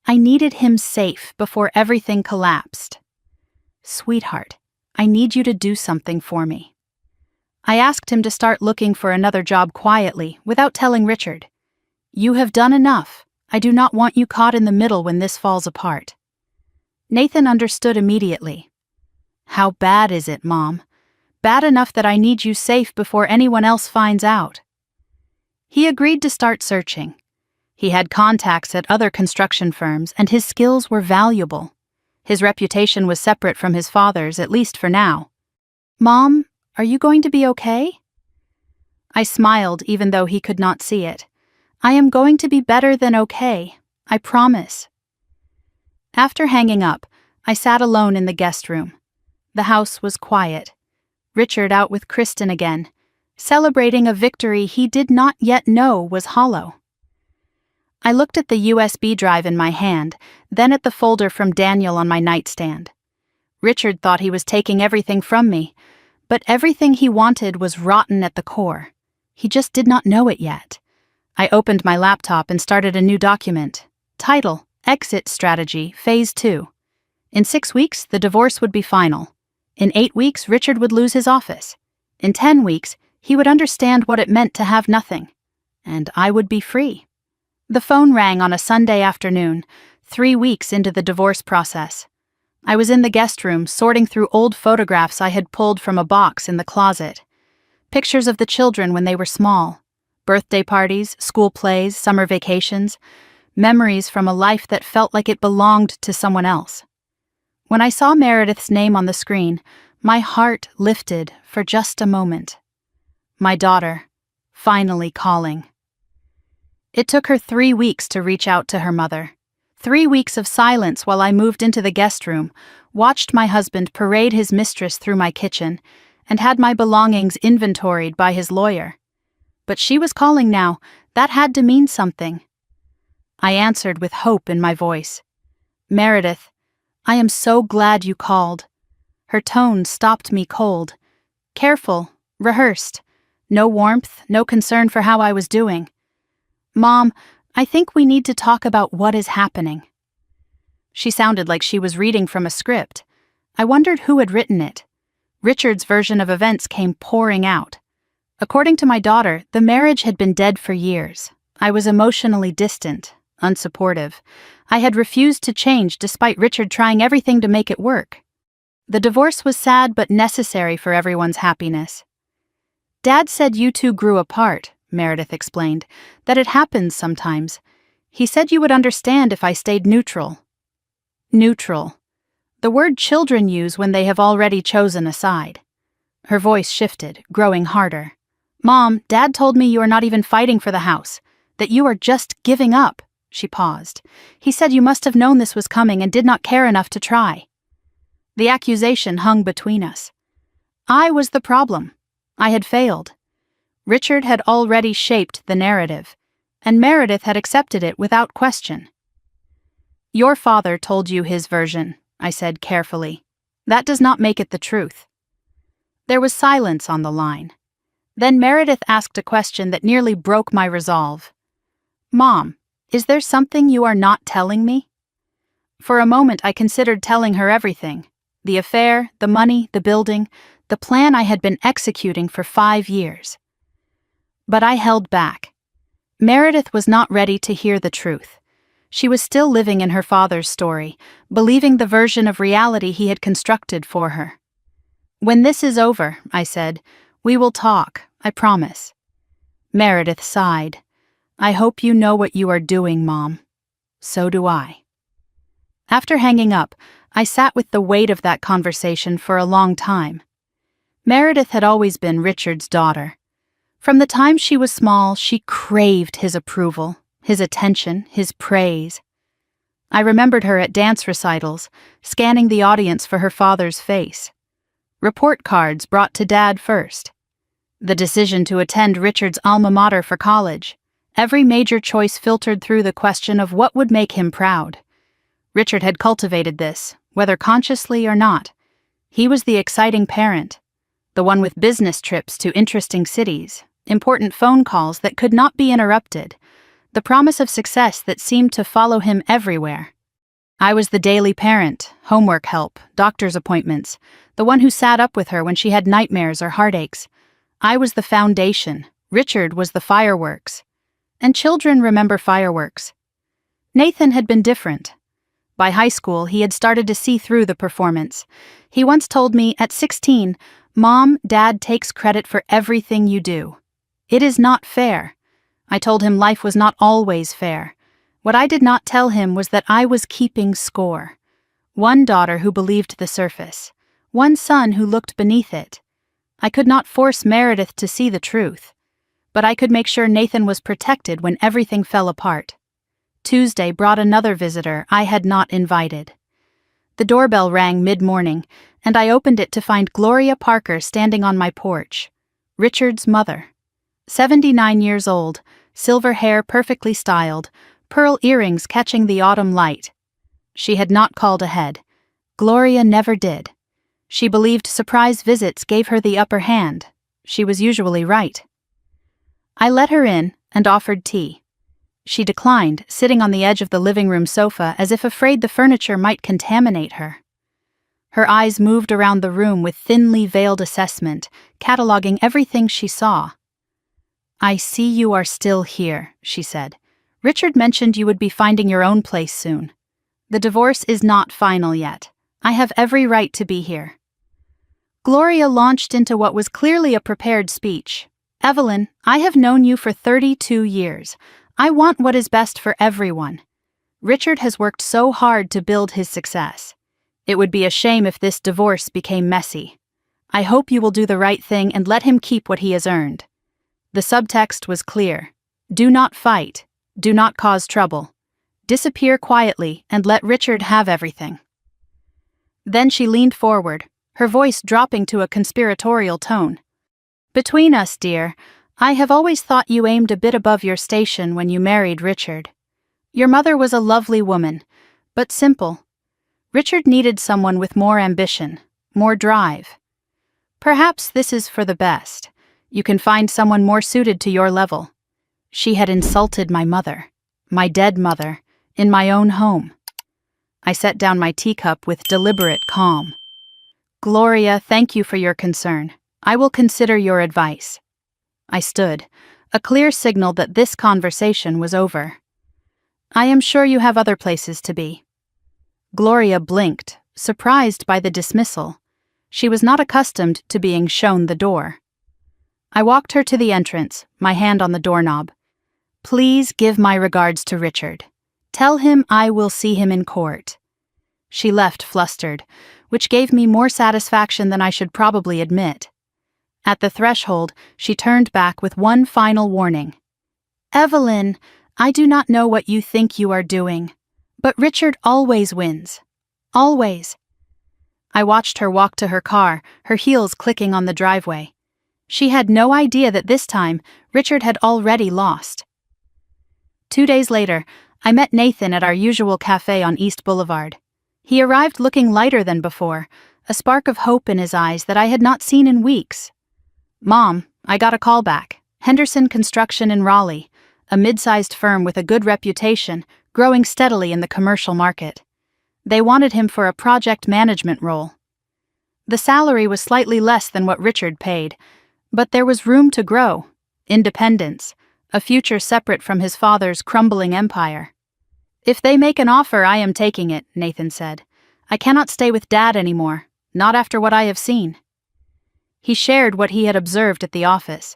I needed him safe before everything collapsed. "Sweetheart, I need you to do something for me." I asked him to start looking for another job quietly, without telling Richard. "You have done enough. I do not want you caught in the middle when this falls apart." Nathan understood immediately. "How bad is it, Mom? Bad enough that I need you safe before anyone else finds out." He agreed to start searching. He had contacts at other construction firms, and his skills were valuable. His reputation was separate from his father's, at least for now. "Mom, are you going to be okay?" I smiled even though he could not see it. "I am going to be better than okay, I promise." After hanging up, I sat alone in the guest room. The house was quiet. Richard out with Kristen again, celebrating a victory he did not yet know was hollow. I looked at the USB drive in my hand, then at the folder from Daniel on my nightstand. Richard thought he was taking everything from me, but everything he wanted was rotten at the core. He just did not know it yet. I opened my laptop and started a new document. Title, Exit Strategy, Phase 2. In 6 weeks, the divorce would be final. In 8 weeks, Richard would lose his office. In 10 weeks, he would understand what it meant to have nothing. And I would be free. The phone rang on a Sunday afternoon, 3 weeks into the divorce process. I was in the guest room sorting through old photographs I had pulled from a box in the closet. Pictures of the children when they were small. Birthday parties, school plays, summer vacations. Memories from a life that felt like it belonged to someone else. When I saw Meredith's name on the screen, my heart lifted for just a moment. My daughter, finally calling. It took her 3 weeks to reach out to her mother. 3 weeks of silence while I moved into the guest room, watched my husband parade his mistress through my kitchen, and had my belongings inventoried by his lawyer. But she was calling now. That had to mean something. I answered with hope in my voice. "Meredith, I am so glad you called." Her tone stopped me cold. Careful, rehearsed. No warmth, no concern for how I was doing. Mom, I think we need to talk about what is happening. She sounded like she was reading from a script. I wondered who had written it. Richard's version of events came pouring out. According to my daughter, the marriage had been dead for years. I was emotionally distant, unsupportive. I had refused to change despite Richard trying everything to make it work. The divorce was sad but necessary for everyone's happiness. Dad said you two grew apart, Meredith explained, that it happens sometimes. He said you would understand if I stayed neutral. Neutral. The word children use when they have already chosen a side. Her voice shifted, growing harder. Mom, Dad told me you are not even fighting for the house, that you are just giving up. She paused. He said you must have known this was coming and did not care enough to try. The accusation hung between us. I was the problem. I had failed. Richard had already shaped the narrative, and Meredith had accepted it without question. Your father told you his version, I said carefully. That does not make it the truth. There was silence on the line. Then Meredith asked a question that nearly broke my resolve. Mom, is there something you are not telling me? For a moment I considered telling her everything. The affair, the money, the building, the plan I had been executing for 5 years. But I held back. Meredith was not ready to hear the truth. She was still living in her father's story, believing the version of reality he had constructed for her. When this is over, I said, we will talk, I promise. Meredith sighed. I hope you know what you are doing, Mom. So do I. After hanging up, I sat with the weight of that conversation for a long time. Meredith had always been Richard's daughter. From the time she was small, she craved his approval, his attention, his praise. I remembered her at dance recitals, scanning the audience for her father's face. Report cards brought to Dad first. The decision to attend Richard's alma mater for college. Every major choice filtered through the question of what would make him proud. Richard had cultivated this, whether consciously or not. He was the exciting parent, the one with business trips to interesting cities, important phone calls that could not be interrupted, the promise of success that seemed to follow him everywhere. I was the daily parent, homework help, doctor's appointments, the one who sat up with her when she had nightmares or heartaches. I was the foundation, Richard was the fireworks. And children remember fireworks. Nathan had been different. By high school, he had started to see through the performance. He once told me, at 16, Mom, Dad takes credit for everything you do. It is not fair. I told him life was not always fair. What I did not tell him was that I was keeping score. One daughter who believed the surface. One son who looked beneath it. I could not force Meredith to see the truth. But I could make sure Nathan was protected when everything fell apart. Tuesday brought another visitor I had not invited. The doorbell rang mid-morning, and I opened it to find Gloria Parker standing on my porch. Richard's mother. 79 years old, silver hair perfectly styled, pearl earrings catching the autumn light. She had not called ahead. Gloria never did. She believed surprise visits gave her the upper hand. She was usually right. I let her in and offered tea. She declined, sitting on the edge of the living room sofa as if afraid the furniture might contaminate her. Her eyes moved around the room with thinly veiled assessment, cataloging everything she saw. I see you are still here, she said. Richard mentioned you would be finding your own place soon. The divorce is not final yet. I have every right to be here. Gloria launched into what was clearly a prepared speech. Evelyn, I have known you for 32 years. I want what is best for everyone. Richard has worked so hard to build his success. It would be a shame if this divorce became messy. I hope you will do the right thing and let him keep what he has earned. The subtext was clear. Do not fight. Do not cause trouble. Disappear quietly and let Richard have everything. Then she leaned forward, her voice dropping to a conspiratorial tone. Between us, dear, I have always thought you aimed a bit above your station when you married Richard. Your mother was a lovely woman, but simple. Richard needed someone with more ambition, more drive. Perhaps this is for the best. You can find someone more suited to your level. She had insulted my mother, my dead mother, in my own home. I set down my teacup with deliberate calm. Gloria, thank you for your concern. I will consider your advice. I stood, a clear signal that this conversation was over. I am sure you have other places to be. Gloria blinked, surprised by the dismissal. She was not accustomed to being shown the door. I walked her to the entrance, my hand on the doorknob. Please give my regards to Richard. Tell him I will see him in court. She left flustered, which gave me more satisfaction than I should probably admit. At the threshold, she turned back with one final warning. Evelyn, I do not know what you think you are doing, but Richard always wins. Always. I watched her walk to her car, her heels clicking on the driveway. She had no idea that this time, Richard had already lost. 2 days later, I met Nathan at our usual cafe on East Boulevard. He arrived looking lighter than before, a spark of hope in his eyes that I had not seen in weeks. Mom, I got a call back. Henderson Construction in Raleigh, a mid-sized firm with a good reputation, growing steadily in the commercial market. They wanted him for a project management role. The salary was slightly less than what Richard paid, but there was room to grow, independence, a future separate from his father's crumbling empire. If they make an offer, I am taking it, Nathan said. I cannot stay with Dad anymore, not after what I have seen. He shared what he had observed at the office.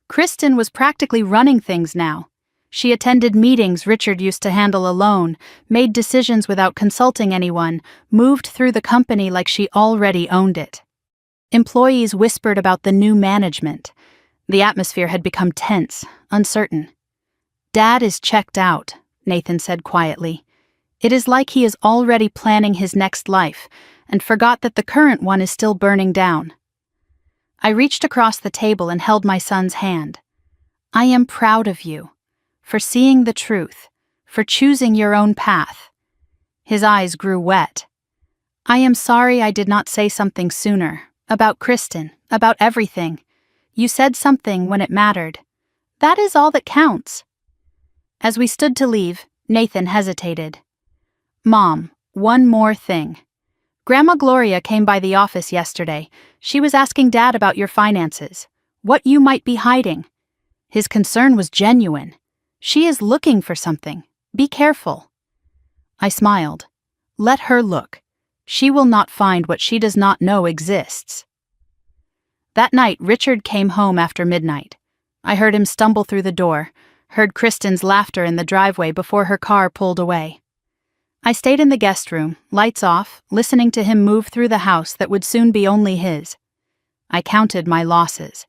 Kristen was practically running things now. She attended meetings Richard used to handle alone, made decisions without consulting anyone, moved through the company like she already owned it. Employees whispered about the new management. The atmosphere had become tense, uncertain. Dad is checked out, Nathan said quietly. It is like he is already planning his next life, and forgot that the current one is still burning down. I reached across the table and held my son's hand. I am proud of you. For seeing the truth, for choosing your own path. His eyes grew wet. I am sorry I did not say something sooner, about Kristen, about everything. You said something when it mattered. That is all that counts. As we stood to leave, Nathan hesitated. Mom, one more thing. Grandma Gloria came by the office yesterday. She was asking Dad about your finances, what you might be hiding. His concern was genuine. She is looking for something. Be careful. I smiled. Let her look. She will not find what she does not know exists. That night, Richard came home after midnight. I heard him stumble through the door, heard Kristen's laughter in the driveway before her car pulled away. I stayed in the guest room, lights off, listening to him move through the house that would soon be only his. I counted my losses.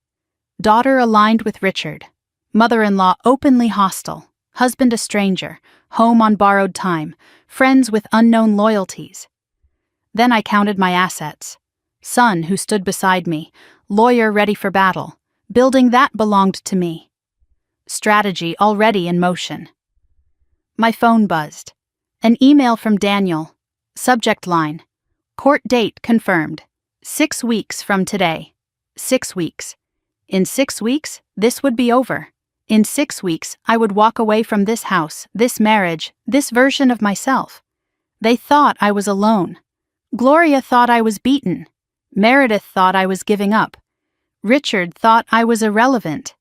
Daughter aligned with Richard. Mother-in-law openly hostile, husband a stranger, home on borrowed time, friends with unknown loyalties. Then I counted my assets. Son who stood beside me, lawyer ready for battle, building that belonged to me. Strategy already in motion. My phone buzzed. An email from Daniel. Subject line. Court date confirmed. 6 weeks from today. 6 weeks. In 6 weeks, this would be over. In 6 weeks, I would walk away from this house, this marriage, this version of myself. They thought I was alone. Gloria thought I was beaten. Meredith thought I was giving up. Richard thought I was irrelevant.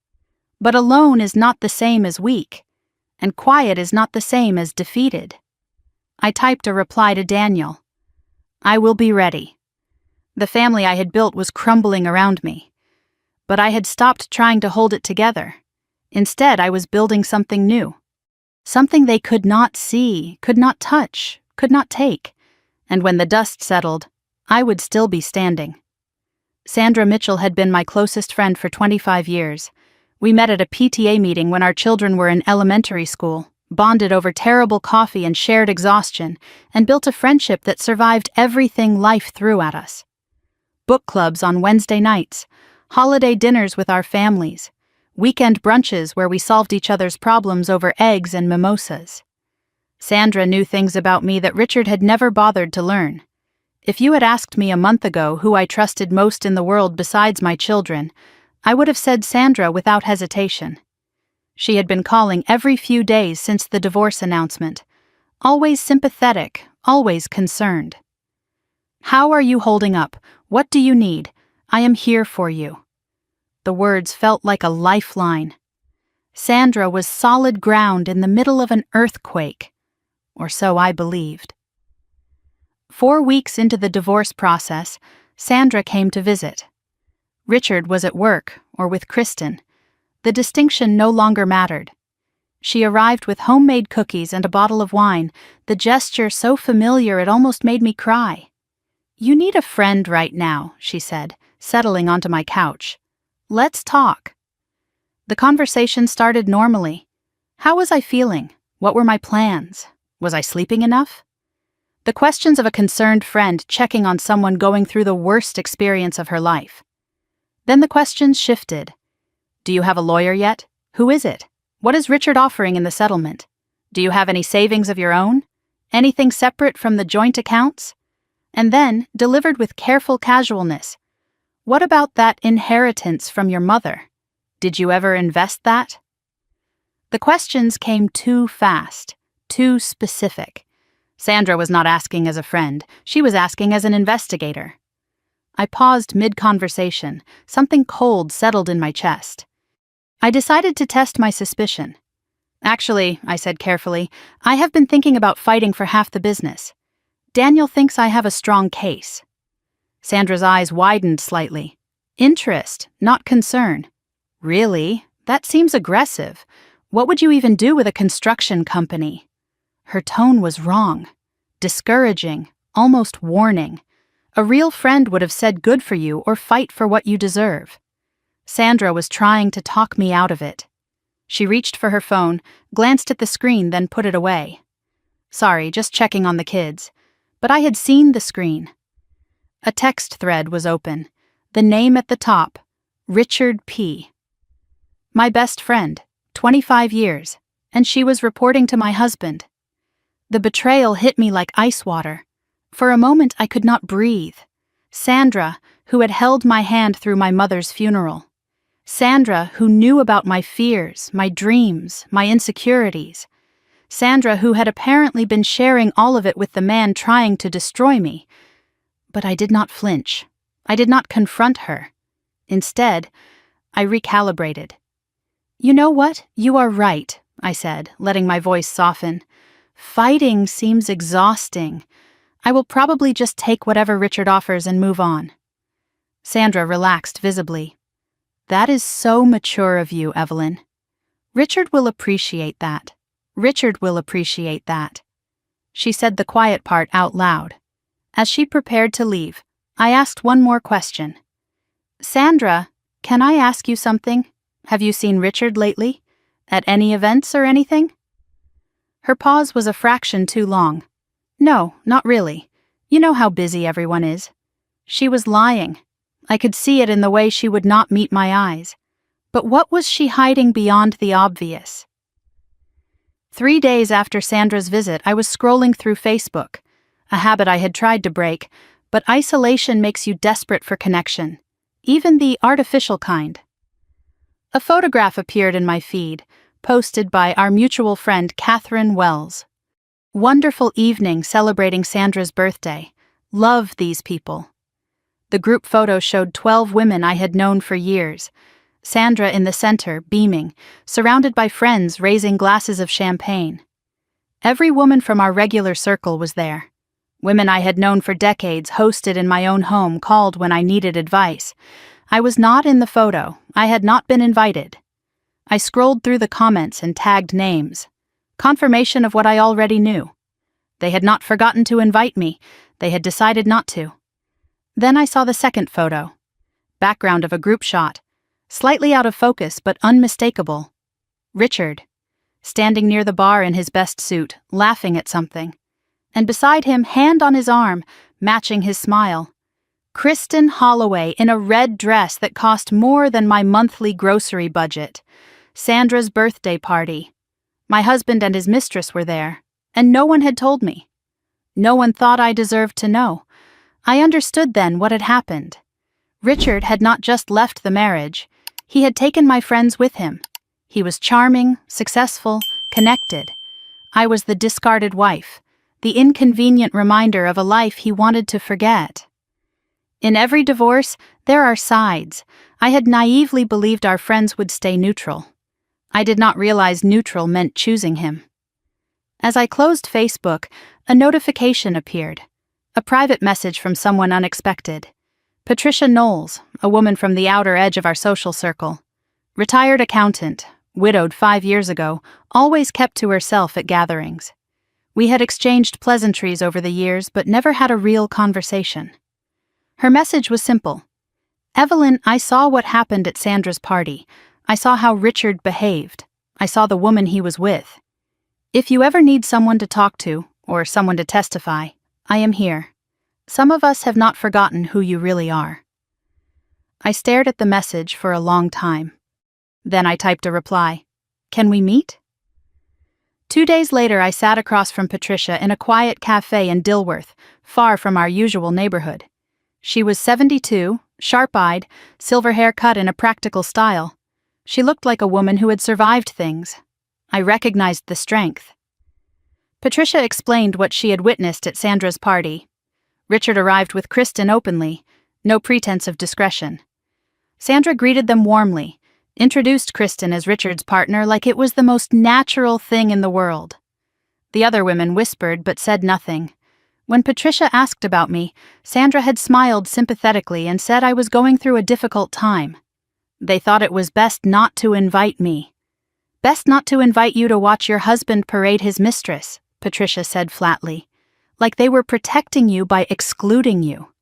But alone is not the same as weak, and quiet is not the same as defeated. I typed a reply to Daniel. I will be ready. The family I had built was crumbling around me. But I had stopped trying to hold it together. Instead, I was building something new. Something they could not see, could not touch, could not take. And when the dust settled, I would still be standing. Sandra Mitchell had been my closest friend for 25 years. We met at a PTA meeting when our children were in elementary school, bonded over terrible coffee and shared exhaustion, and built a friendship that survived everything life threw at us. Book clubs on Wednesday nights, holiday dinners with our families, weekend brunches where we solved each other's problems over eggs and mimosas. Sandra knew things about me that Richard had never bothered to learn. If you had asked me a month ago who I trusted most in the world besides my children, I would have said Sandra without hesitation. She had been calling every few days since the divorce announcement. Always sympathetic, always concerned. "How are you holding up? What do you need? I am here for you." The words felt like a lifeline. Sandra was solid ground in the middle of an earthquake, or so I believed. 4 weeks into the divorce process, Sandra came to visit. Richard was at work, or with Kristen. The distinction no longer mattered. She arrived with homemade cookies and a bottle of wine, the gesture so familiar it almost made me cry. "You need a friend right now," she said, settling onto my couch. "Let's talk." The conversation started normally. How was I feeling? What were my plans? Was I sleeping enough? The questions of a concerned friend checking on someone going through the worst experience of her life. Then the questions shifted. Do you have a lawyer yet? Who is it? What is Richard offering in the settlement? Do you have any savings of your own? Anything separate from the joint accounts? And then, delivered with careful casualness, what about that inheritance from your mother? Did you ever invest that? The questions came too fast, too specific. Sandra was not asking as a friend, she was asking as an investigator. I paused mid-conversation, something cold settled in my chest. I decided to test my suspicion. "Actually," I said carefully, "I have been thinking about fighting for half the business. Daniel thinks I have a strong case." Sandra's eyes widened slightly. Interest, not concern. "Really? That seems aggressive. What would you even do with a construction company?" Her tone was wrong. Discouraging, almost warning. A real friend would have said good for you or fight for what you deserve. Sandra was trying to talk me out of it. She reached for her phone, glanced at the screen, then put it away. "Sorry, just checking on the kids." But I had seen the screen. A text thread was open. The name at the top, Richard P. My best friend, 25 years, and she was reporting to my husband. The betrayal hit me like ice water. For a moment I could not breathe. Sandra, who had held my hand through my mother's funeral. Sandra, who knew about my fears, my dreams, my insecurities. Sandra, who had apparently been sharing all of it with the man trying to destroy me. But I did not flinch. I did not confront her. Instead, I recalibrated. "You know what? You are right," I said, letting my voice soften. "Fighting seems exhausting. I will probably just take whatever Richard offers and move on." Sandra relaxed visibly. "That is so mature of you, Evelyn. Richard will appreciate that. Richard will appreciate that." She said the quiet part out loud. As she prepared to leave, I asked one more question. "Sandra, can I ask you something? Have you seen Richard lately? At any events or anything?" Her pause was a fraction too long. "No, not really. You know how busy everyone is." She was lying. I could see it in the way she would not meet my eyes. But what was she hiding beyond the obvious? 3 days after Sandra's visit, I was scrolling through Facebook, a habit I had tried to break, but isolation makes you desperate for connection, even the artificial kind. A photograph appeared in my feed, posted by our mutual friend Catherine Wells. "Wonderful evening celebrating Sandra's birthday. Love these people." The group photo showed 12 women I had known for years. Sandra in the center, beaming, surrounded by friends raising glasses of champagne. Every woman from our regular circle was there. Women I had known for decades, hosted in my own home, called when I needed advice. I was not in the photo. I had not been invited. I scrolled through the comments and tagged names. Confirmation of what I already knew. They had not forgotten to invite me. They had decided not to. Then I saw the second photo. Background of a group shot. Slightly out of focus, but unmistakable. Richard, standing near the bar in his best suit, laughing at something. And beside him, hand on his arm, matching his smile. Kristen Holloway in a red dress that cost more than my monthly grocery budget. Sandra's birthday party. My husband and his mistress were there, and no one had told me. No one thought I deserved to know. I understood then what had happened. Richard had not just left the marriage, he had taken my friends with him. He was charming, successful, connected. I was the discarded wife, the inconvenient reminder of a life he wanted to forget. In every divorce, there are sides. I had naively believed our friends would stay neutral. I did not realize neutral meant choosing him. As I closed Facebook, a notification appeared. A private message from someone unexpected. Patricia Knowles, a woman from the outer edge of our social circle. Retired accountant, widowed 5 years ago, always kept to herself at gatherings. We had exchanged pleasantries over the years, but never had a real conversation. Her message was simple. Evelyn, I saw what happened at Sandra's party. I saw how Richard behaved. I saw the woman he was with. If you ever need someone to talk to, or someone to testify, I am here. Some of us have not forgotten who you really are. I stared at the message for a long time. Then I typed a reply. Can we meet? 2 days later, I sat across from Patricia in a quiet cafe in Dilworth, far from our usual neighborhood. She was 72, sharp-eyed, silver hair cut in a practical style. She looked like a woman who had survived things. I recognized the strength. Patricia explained what she had witnessed at Sandra's party. Richard arrived with Kristen openly, no pretense of discretion. Sandra greeted them warmly, introduced Kristen as Richard's partner like it was the most natural thing in the world. The other women whispered but said nothing. When Patricia asked about me, Sandra had smiled sympathetically and said I was going through a difficult time. They thought it was best not to invite me. Best not to invite you to watch your husband parade his mistress, Patricia said flatly, like they were protecting you by excluding you.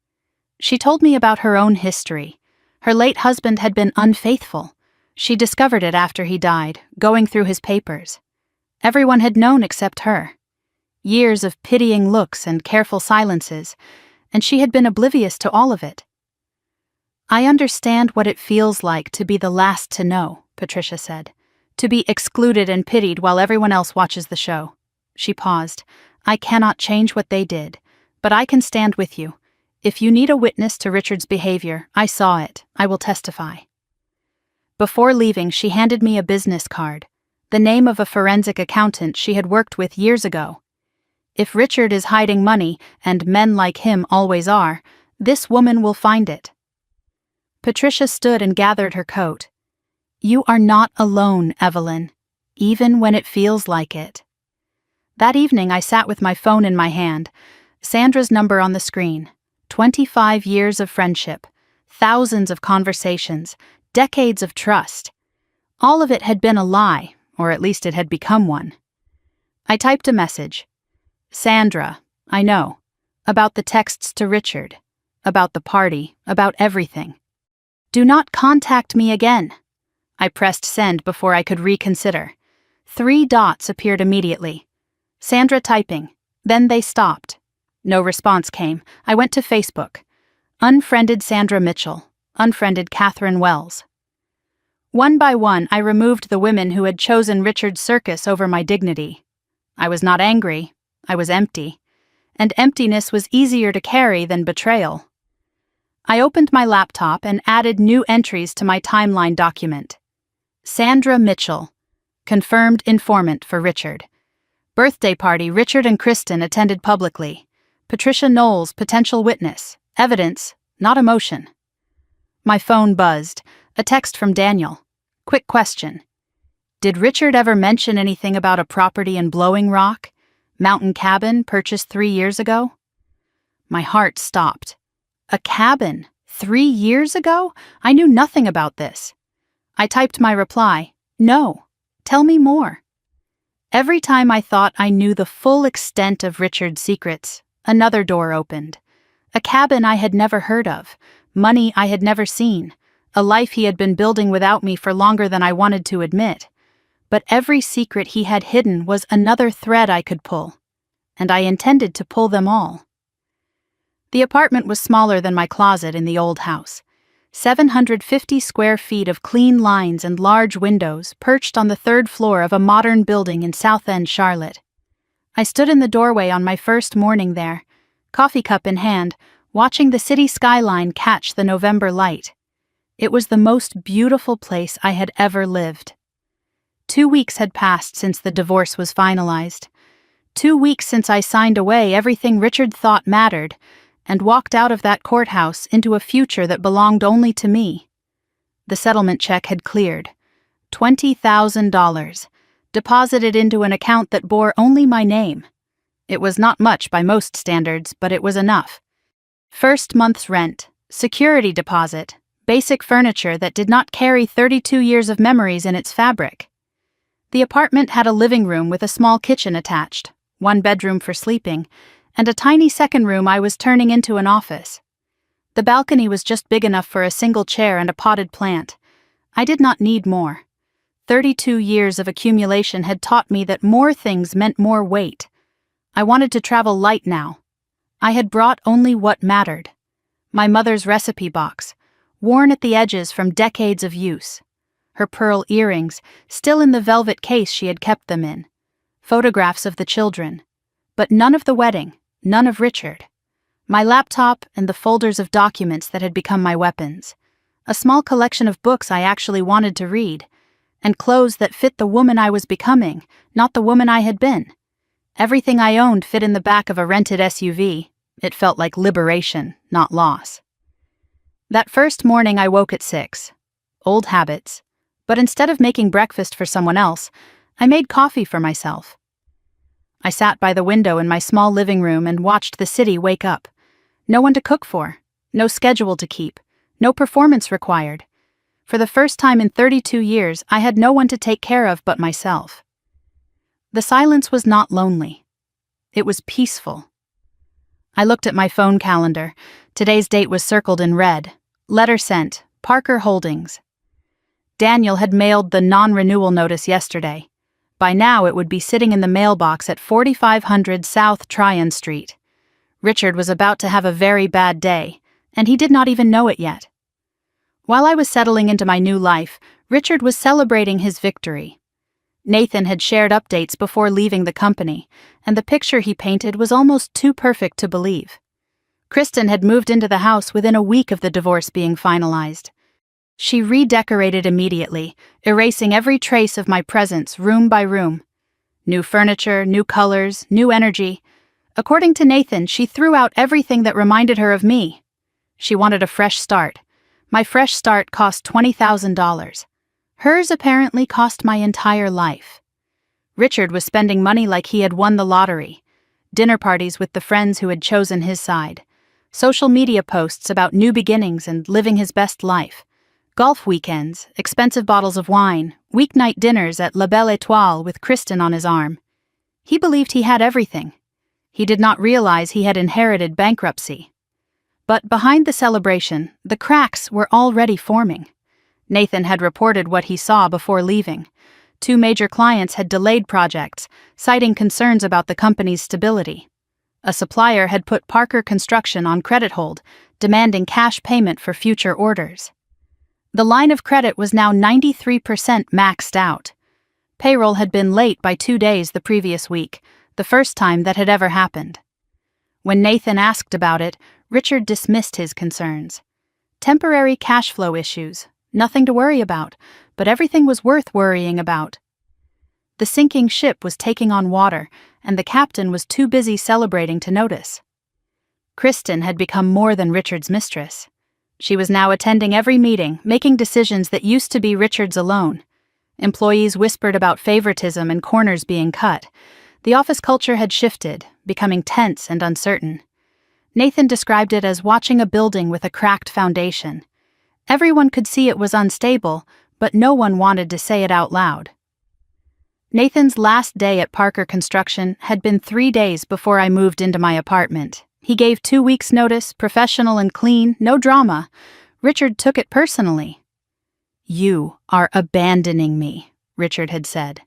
She told me about her own history. Her late husband had been unfaithful. She discovered it after he died, going through his papers. Everyone had known except her. Years of pitying looks and careful silences, and she had been oblivious to all of it. I understand what it feels like to be the last to know, Patricia said. To be excluded and pitied while everyone else watches the show. She paused. I cannot change what they did, but I can stand with you. If you need a witness to Richard's behavior, I saw it. I will testify. Before leaving, she handed me a business card, the name of a forensic accountant she had worked with years ago. If Richard is hiding money, and men like him always are, this woman will find it. Patricia stood and gathered her coat. You are not alone, Evelyn, even when it feels like it. That evening I sat with my phone in my hand, Sandra's number on the screen. 25 years of friendship, thousands of conversations, decades of trust. All of it had been a lie, or at least it had become one. I typed a message. Sandra, I know. About the texts to Richard. About the party. About everything. Do not contact me again. I pressed send before I could reconsider. 3 dots appeared immediately. Sandra typing. Then they stopped. No response came. I went to Facebook. Unfriended Sandra Mitchell. Unfriended Catherine Wells. One by one, I removed the women who had chosen Richard's circus over my dignity. I was not angry. I was empty. And emptiness was easier to carry than betrayal. I opened my laptop and added new entries to my timeline document. Sandra Mitchell, confirmed informant for Richard. Birthday party Richard and Kristen attended publicly. Patricia Knowles, potential witness. Evidence, not emotion. My phone buzzed. A text from Daniel. Quick question. Did Richard ever mention anything about a property in Blowing Rock? Mountain cabin purchased 3 years ago? My heart stopped. A cabin? 3 years ago? I knew nothing about this. I typed my reply. No. Tell me more. Every time I thought I knew the full extent of Richard's secrets, another door opened. A cabin I had never heard of, money I had never seen, a life he had been building without me for longer than I wanted to admit. But every secret he had hidden was another thread I could pull, and I intended to pull them all. The apartment was smaller than my closet in the old house. 750 square feet of clean lines and large windows perched on the 3rd floor of a modern building in South End, Charlotte. I stood in the doorway on my first morning there, coffee cup in hand, watching the city skyline catch the November light. It was the most beautiful place I had ever lived. 2 weeks had passed since the divorce was finalized. 2 weeks since I signed away everything Richard thought mattered and walked out of that courthouse into a future that belonged only to me. The settlement check had cleared. $20,000, deposited into an account that bore only my name. It was not much by most standards, but it was enough. First month's rent, security deposit, basic furniture that did not carry 32 years of memories in its fabric. The apartment had a living room with a small kitchen attached, one bedroom for sleeping, and a tiny second room I was turning into an office. The balcony was just big enough for a single chair and a potted plant. I did not need more. 32 years of accumulation had taught me that more things meant more weight. I wanted to travel light now. I had brought only what mattered. My mother's recipe box, worn at the edges from decades of use. Her pearl earrings, still in the velvet case she had kept them in. Photographs of the children. But none of the wedding, none of Richard. My laptop and the folders of documents that had become my weapons. A small collection of books I actually wanted to read. And clothes that fit the woman I was becoming, not the woman I had been. Everything I owned fit in the back of a rented SUV. It felt like liberation, not loss. That first morning I woke at 6. Old habits. But instead of making breakfast for someone else, I made coffee for myself. I sat by the window in my small living room and watched the city wake up. No one to cook for, no schedule to keep, no performance required. For the first time in 32 years, I had no one to take care of but myself. The silence was not lonely. It was peaceful. I looked at my phone calendar. Today's date was circled in red. Letter sent, Parker Holdings. Daniel had mailed the non-renewal notice yesterday. By now it would be sitting in the mailbox at 4500 South Tryon Street. Richard was about to have a very bad day, and he did not even know it yet. While I was settling into my new life, Richard was celebrating his victory. Nathan had shared updates before leaving the company, and the picture he painted was almost too perfect to believe. Kristen had moved into the house within a week of the divorce being finalized. She redecorated immediately, erasing every trace of my presence room by room. New furniture, new colors, new energy. According to Nathan, she threw out everything that reminded her of me. She wanted a fresh start. My fresh start cost $20,000. Hers apparently cost my entire life. Richard was spending money like he had won the lottery. Dinner parties with the friends who had chosen his side. Social media posts about new beginnings and living his best life. Golf weekends, expensive bottles of wine, weeknight dinners at La Belle Étoile with Kristen on his arm. He believed he had everything. He did not realize he had inherited bankruptcy. But behind the celebration, the cracks were already forming. Nathan had reported what he saw before leaving. 2 major clients had delayed projects, citing concerns about the company's stability. A supplier had put Parker Construction on credit hold, demanding cash payment for future orders. The line of credit was now 93% maxed out. Payroll had been late by 2 days the previous week, the first time that had ever happened. When Nathan asked about it, Richard dismissed his concerns. Temporary cash flow issues, nothing to worry about, but everything was worth worrying about. The sinking ship was taking on water, and the captain was too busy celebrating to notice. Kristen had become more than Richard's mistress. She was now attending every meeting, making decisions that used to be Richard's alone. Employees whispered about favoritism and corners being cut. The office culture had shifted, becoming tense and uncertain. Nathan described it as watching a building with a cracked foundation. Everyone could see it was unstable, but no one wanted to say it out loud. Nathan's last day at Parker Construction had been 3 days before I moved into my apartment. He gave 2 weeks' notice, professional and clean, no drama. Richard took it personally. "You are abandoning me," Richard had said.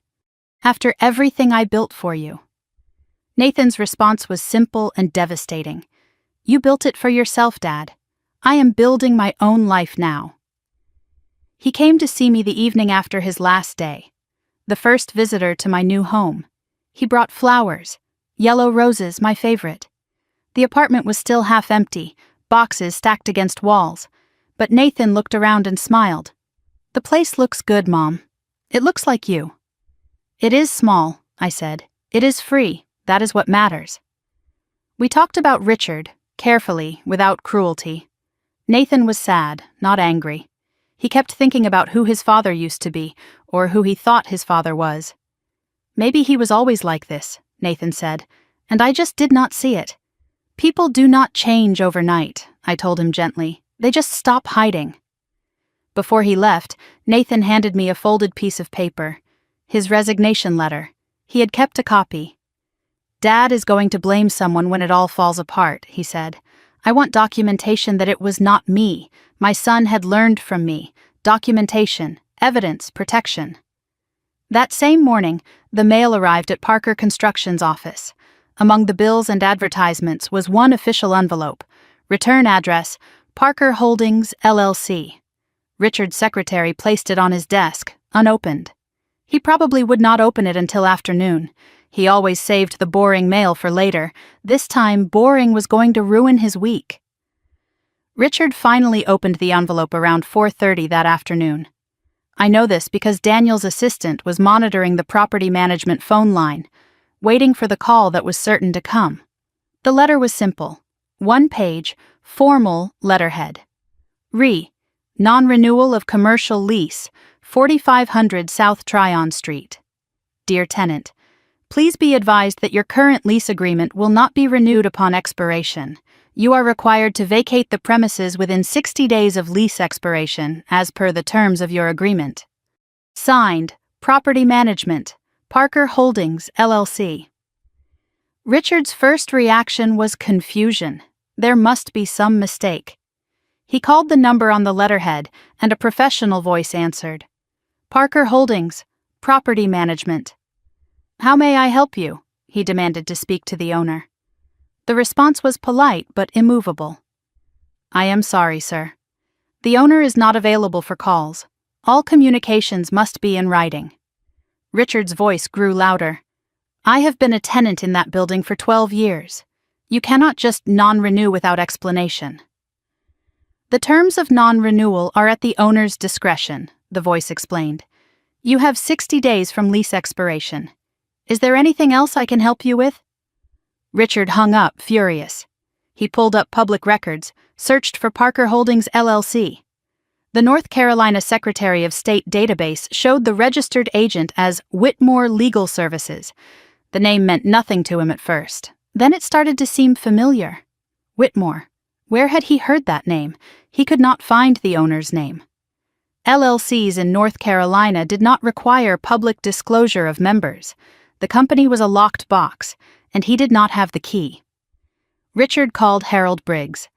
"After everything I built for you." Nathan's response was simple and devastating. "You built it for yourself, Dad. I am building my own life now." He came to see me the evening after his last day. The first visitor to my new home. He brought flowers, yellow roses, my favorite. The apartment was still half empty, boxes stacked against walls. But Nathan looked around and smiled. "The place looks good, Mom. It looks like you." "It is small," I said. "It is free. That is what matters." We talked about Richard, carefully, without cruelty. Nathan was sad, not angry. He kept thinking about who his father used to be, or who he thought his father was. "Maybe he was always like this," Nathan said, "and I just did not see it. People do not change overnight," I told him gently. "They just stop hiding." Before he left, Nathan handed me a folded piece of paper. His resignation letter. He had kept a copy. "Dad is going to blame someone when it all falls apart," he said. "I want documentation that it was not me. My son had learned from me. Documentation, evidence, protection." That same morning, the mail arrived at Parker Construction's office. Among the bills and advertisements was one official envelope. Return address, Parker Holdings, LLC. Richard's secretary placed it on his desk, unopened. He probably would not open it until afternoon. He always saved the boring mail for later. This time, boring was going to ruin his week. Richard finally opened the envelope around 4:30 that afternoon. I know this because Daniel's assistant was monitoring the property management phone line, waiting for the call that was certain to come. The letter was simple. 1-page, formal letterhead. Non-renewal of commercial lease, 4500 South Tryon Street. Dear tenant, please be advised that your current lease agreement will not be renewed upon expiration. You are required to vacate the premises within 60 days of lease expiration, as per the terms of your agreement. Signed, Property Management, Parker Holdings, LLC. Richard's first reaction was confusion. There must be some mistake. He called the number on the letterhead, and a professional voice answered. "Parker Holdings, Property Management." "How may I help you?" he demanded to speak to the owner. The response was polite but immovable. "I am sorry, sir. The owner is not available for calls. All communications must be in writing." Richard's voice grew louder. "I have been a tenant in that building for 12 years. You cannot just non-renew without explanation." "The terms of non-renewal are at the owner's discretion," the voice explained. "You have 60 days from lease expiration. Is there anything else I can help you with?" Richard hung up, furious. He pulled up public records, searched for Parker Holdings, LLC. The North Carolina Secretary of State database showed the registered agent as Whitmore Legal Services. The name meant nothing to him at first. Then it started to seem familiar. Whitmore. Where had he heard that name? He could not find the owner's name. LLCs in North Carolina did not require public disclosure of members. The company was a locked box, and he did not have the key. Richard called Harold Briggs.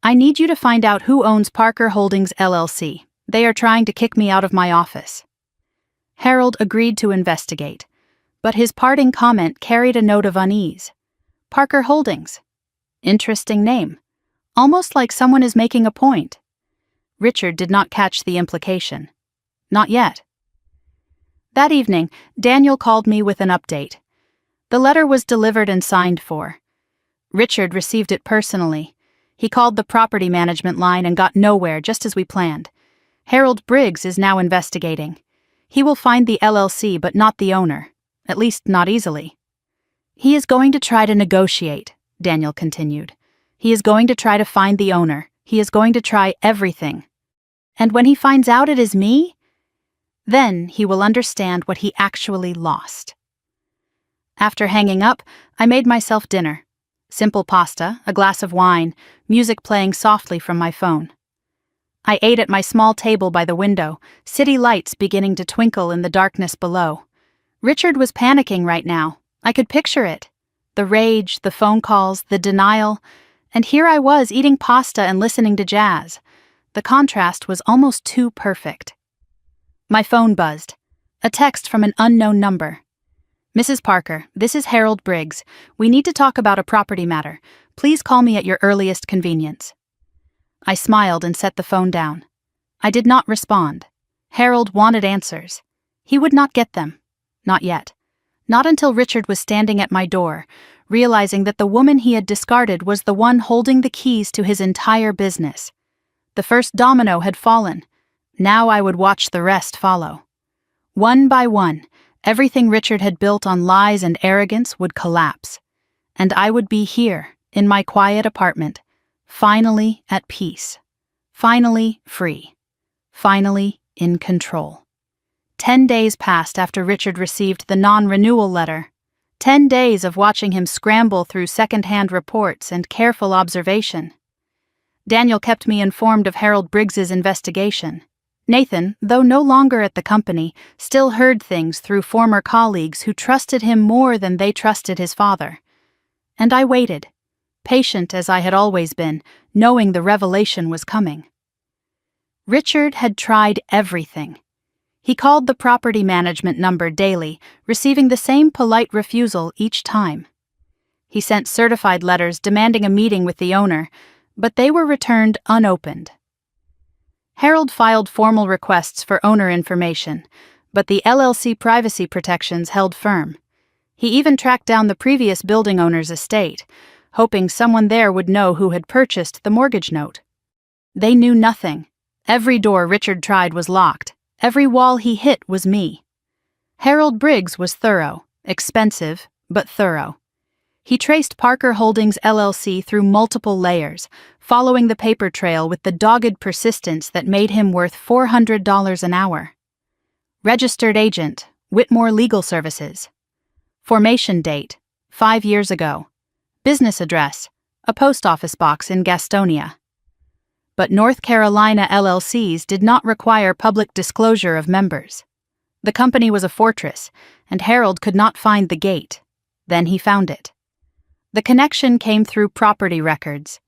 "I need you to find out who owns Parker Holdings, LLC. They are trying to kick me out of my office." Harold agreed to investigate, but his parting comment carried a note of unease. "Parker Holdings. Interesting name. Almost like someone is making a point." Richard did not catch the implication. Not yet. That evening, Daniel called me with an update. The letter was delivered and signed for. Richard received it personally. He called the property management line and got nowhere, just as we planned. Harold Briggs is now investigating. He will find the LLC but not the owner, at least not easily. "He is going to try to negotiate," Daniel continued. "He is going to try to find the owner. He is going to try everything. And when he finds out it is me, then he will understand what he actually lost." After hanging up, I made myself dinner. Simple pasta, a glass of wine, music playing softly from my phone. I ate at my small table by the window, city lights beginning to twinkle in the darkness below. Richard was panicking right now. I could picture it. The rage, the phone calls, the denial. And here I was eating pasta and listening to jazz. The contrast was almost too perfect. My phone buzzed. A text from an unknown number. "Mrs. Parker, this is Harold Briggs. We need to talk about a property matter. Please call me at your earliest convenience." I smiled and set the phone down. I did not respond. Harold wanted answers. He would not get them. Not yet. Not until Richard was standing at my door, realizing that the woman he had discarded was the one holding the keys to his entire business. The first domino had fallen. Now I would watch the rest follow. One by one, everything Richard had built on lies and arrogance would collapse. And I would be here, in my quiet apartment, finally at peace. Finally free. Finally in control. 10 days passed after Richard received the non-renewal letter. 10 days of watching him scramble through second-hand reports and careful observation. Daniel kept me informed of Harold Briggs's investigation. Nathan, though no longer at the company, still heard things through former colleagues who trusted him more than they trusted his father. And I waited, patient as I had always been, knowing the revelation was coming. Richard had tried everything. He called the property management number daily, receiving the same polite refusal each time. He sent certified letters demanding a meeting with the owner, but they were returned unopened. Harold filed formal requests for owner information, but the LLC privacy protections held firm. He even tracked down the previous building owner's estate, hoping someone there would know who had purchased the mortgage note. They knew nothing. Every door Richard tried was locked. Every wall he hit was me. Harold Briggs was thorough, expensive, but thorough. He traced Parker Holdings LLC through multiple layers, following the paper trail with the dogged persistence that made him worth $400 an hour. Registered agent, Whitmore Legal Services. Formation date, 5 years ago. Business address, a post office box in Gastonia. But North Carolina LLCs did not require public disclosure of members. The company was a fortress, and Harold could not find the gate. Then he found it. The connection came through property records.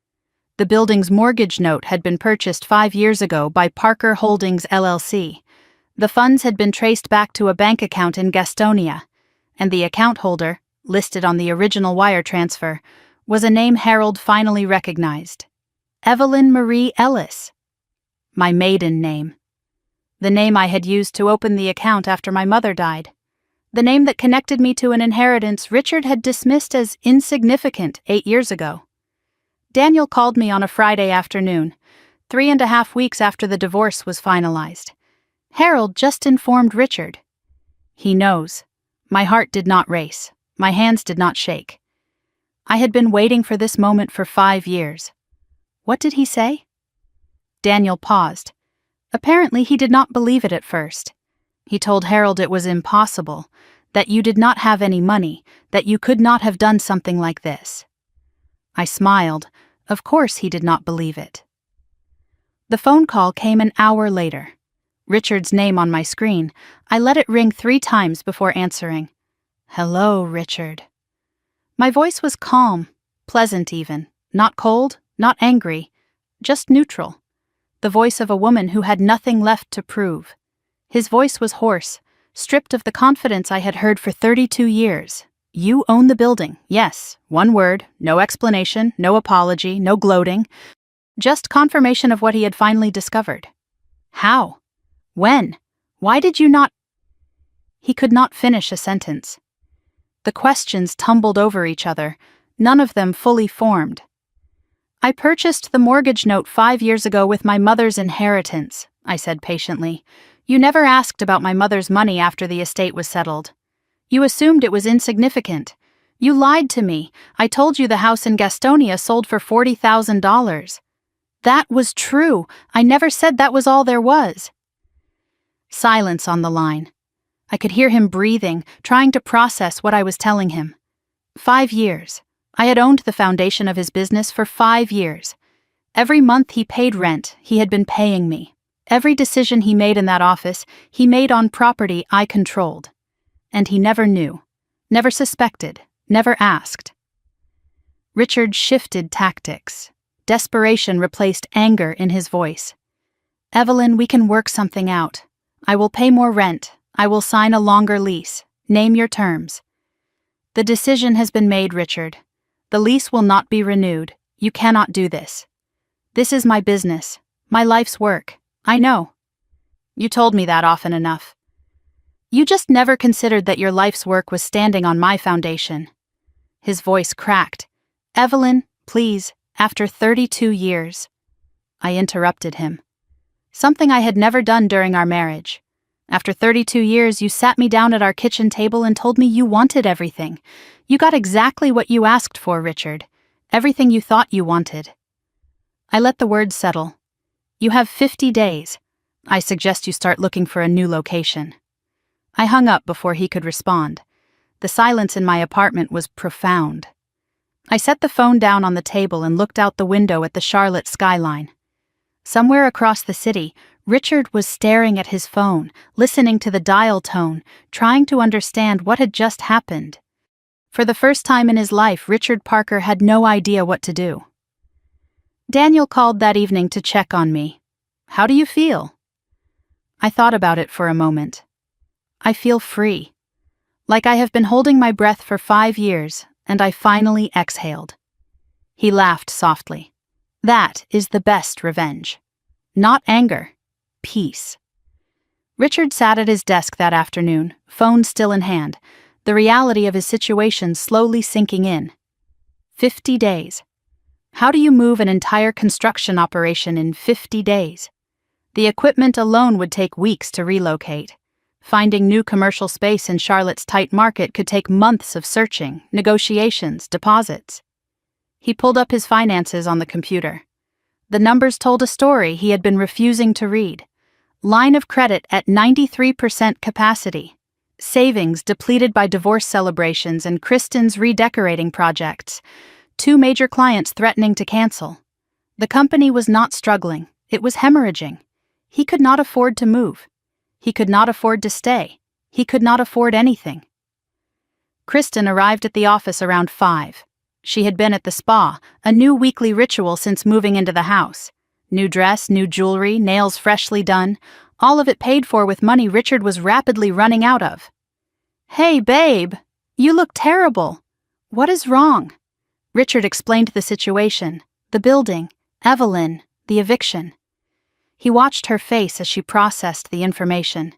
The building's mortgage note had been purchased 5 years ago by Parker Holdings LLC. The funds had been traced back to a bank account in Gastonia, and the account holder, listed on the original wire transfer, was a name Harold finally recognized. Evelyn Marie Ellis. My maiden name. The name I had used to open the account after my mother died. The name that connected me to an inheritance Richard had dismissed as insignificant 8 years ago. Daniel called me on a Friday afternoon, 3.5 weeks after the divorce was finalized. Harold just informed Richard. He knows. My heart did not race. My hands did not shake. I had been waiting for this moment for 5 years. What did he say? Daniel paused. Apparently he did not believe it at first. He told Harold it was impossible, that you did not have any money, that you could not have done something like this. I smiled. Of course he did not believe it. The phone call came an hour later. Richard's name on my screen. I let it ring 3 times before answering. Hello, Richard. My voice was calm, pleasant even, not cold, not angry, just neutral. The voice of a woman who had nothing left to prove. His voice was hoarse, stripped of the confidence I had heard for 32 years. You own the building, yes, 1 word, no explanation, no apology, no gloating, just confirmation of what he had finally discovered. How? When? Why did you not? He could not finish a sentence. The questions tumbled over each other, none of them fully formed. I purchased the mortgage note 5 years ago with my mother's inheritance, I said patiently. You never asked about my mother's money after the estate was settled. You assumed it was insignificant. You lied to me. I told you the house in Gastonia sold for $40,000. That was true. I never said that was all there was. Silence on the line. I could hear him breathing, trying to process what I was telling him. 5 years. I had owned the foundation of his business for 5 years. Every month he paid rent, he had been paying me. Every decision he made in that office, he made on property I controlled. And he never knew, never suspected, never asked. Richard shifted tactics. Desperation replaced anger in his voice. Evelyn, we can work something out. I will pay more rent. I will sign a longer lease. Name your terms. The decision has been made, Richard. The lease will not be renewed. You cannot do this. This is my business, my life's work. I know. You told me that often enough. You just never considered that your life's work was standing on my foundation. His voice cracked. "Evelyn, please, after 32 years. I interrupted him. Something I had never done during our marriage. After 32 years, you sat me down at our kitchen table and told me you wanted everything. You got exactly what you asked for, Richard. Everything you thought you wanted." I let the words settle. "You have 50 days. I suggest you start looking for a new location." I hung up before he could respond. The silence in my apartment was profound. I set the phone down on the table and looked out the window at the Charlotte skyline. Somewhere across the city, Richard was staring at his phone, listening to the dial tone, trying to understand what had just happened. For the first time in his life, Richard Parker had no idea what to do. Daniel called that evening to check on me. "How do you feel?" I thought about it for a moment. I feel free. Like I have been holding my breath for 5 years, and I finally exhaled. He laughed softly. "That is the best revenge. Not anger. Peace." Richard sat at his desk that afternoon, phone still in hand, the reality of his situation slowly sinking in. 50 days. How do you move an entire construction operation in 50 days? The equipment alone would take weeks to relocate. Finding new commercial space in Charlotte's tight market could take months of searching, negotiations, deposits. He pulled up his finances on the computer. The numbers told a story he had been refusing to read. Line of credit at 93% capacity. Savings depleted by divorce celebrations and Kristen's redecorating projects. 2 major clients threatening to cancel. The company was not struggling, it was hemorrhaging. He could not afford to move. He could not afford to stay. He could not afford anything. Kristen arrived at the office around 5. She had been at the spa, a new weekly ritual since moving into the house. New dress, new jewelry, nails freshly done, all of it paid for with money Richard was rapidly running out of. "Hey, babe, you look terrible. What is wrong?" Richard explained the situation, the building, Evelyn, the eviction. He watched her face as she processed the information.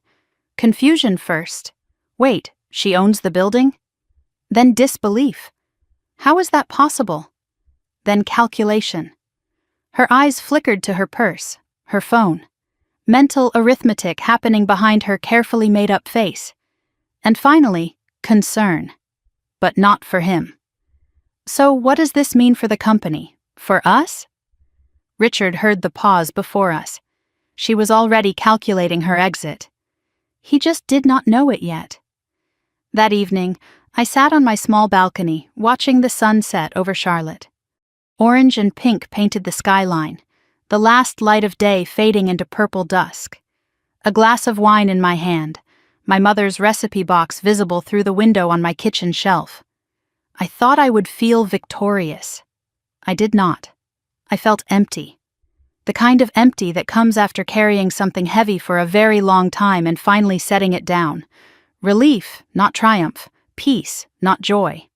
Confusion first. Wait, she owns the building? Then disbelief. How is that possible? Then calculation. Her eyes flickered to her purse, her phone. Mental arithmetic happening behind her carefully made-up face. And finally, concern. But not for him. So what does this mean for the company? For us? Richard heard the pause before us. She was already calculating her exit. He just did not know it yet. That evening, I sat on my small balcony, watching the sun set over Charlotte. Orange and pink painted the skyline, the last light of day fading into purple dusk. A glass of wine in my hand, my mother's recipe box visible through the window on my kitchen shelf. I thought I would feel victorious. I did not. I felt empty. The kind of empty that comes after carrying something heavy for a very long time and finally setting it down. Relief, not triumph. Peace, not joy.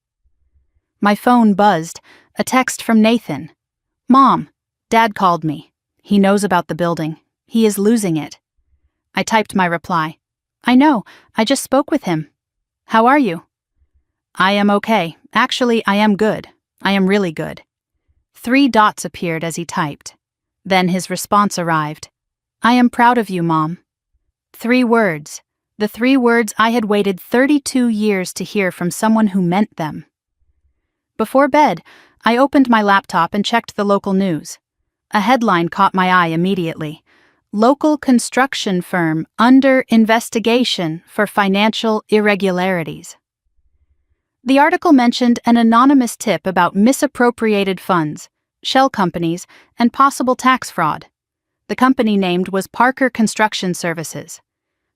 My phone buzzed, a text from Nathan. "Mom, Dad called me. He knows about the building. He is losing it." I typed my reply. "I know, I just spoke with him. How are you?" "I am okay. Actually, I am good. I am really good." 3 dots appeared as he typed. Then his response arrived. "I am proud of you, Mom." 3 words. The 3 words I had waited 32 years to hear from someone who meant them. Before bed, I opened my laptop and checked the local news. A headline caught my eye immediately. "Local construction firm under investigation for financial irregularities." The article mentioned an anonymous tip about misappropriated funds, shell companies, and possible tax fraud. The company named was Parker Construction Services.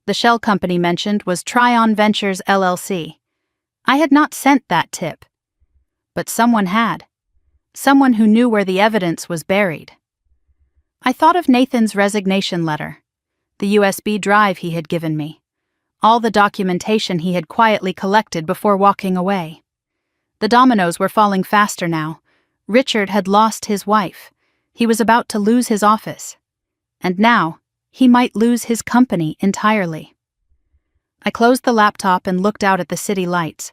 The shell company mentioned was Tryon Ventures LLC. I had not sent that tip. But someone had. Someone who knew where the evidence was buried. I thought of Nathan's resignation letter, the USB drive he had given me, all the documentation he had quietly collected before walking away. The dominoes were falling faster now. Richard had lost his wife. He was about to lose his office. And now, he might lose his company entirely. I closed the laptop and looked out at the city lights.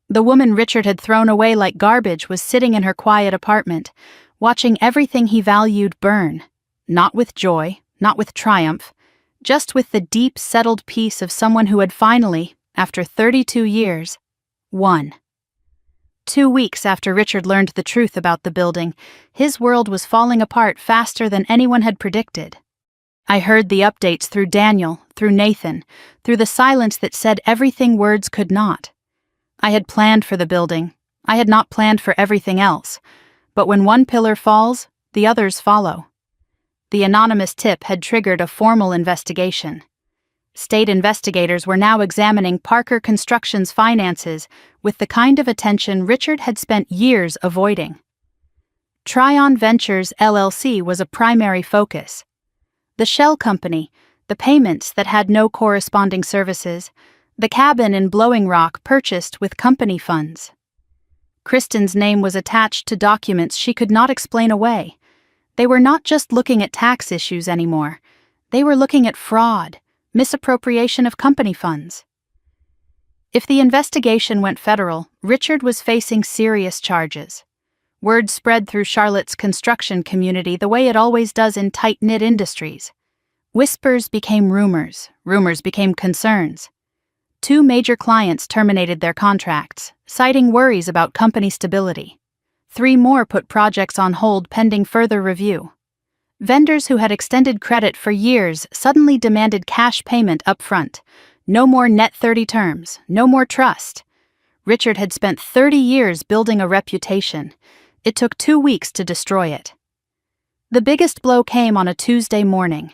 The woman Richard had thrown away like garbage was sitting in her quiet apartment, watching everything he valued burn. Not with joy, not with triumph, just with the deep, settled peace of someone who had finally, after 32 years, won. 2 weeks after Richard learned the truth about the building, his world was falling apart faster than anyone had predicted. I heard the updates through Daniel, through Nathan, through the silence that said everything words could not. I had planned for the building. I had not planned for everything else. But when one pillar falls, the others follow. The anonymous tip had triggered a formal investigation. State investigators were now examining Parker Construction's finances with the kind of attention Richard had spent years avoiding. Tryon Ventures LLC was a primary focus. The shell company, the payments that had no corresponding services, the cabin in Blowing Rock purchased with company funds. Kristen's name was attached to documents she could not explain away. They were not just looking at tax issues anymore. They were looking at fraud, misappropriation of company funds. If the investigation went federal, Richard was facing serious charges. Word spread through Charlotte's construction community the way it always does in tight-knit industries. Whispers became rumors, rumors became concerns. 2 major clients terminated their contracts, citing worries about company stability. 3 more put projects on hold pending further review. Vendors who had extended credit for years suddenly demanded cash payment up front. No more net 30 terms, no more trust. Richard had spent 30 years building a reputation. It took 2 weeks to destroy it. The biggest blow came on a Tuesday morning.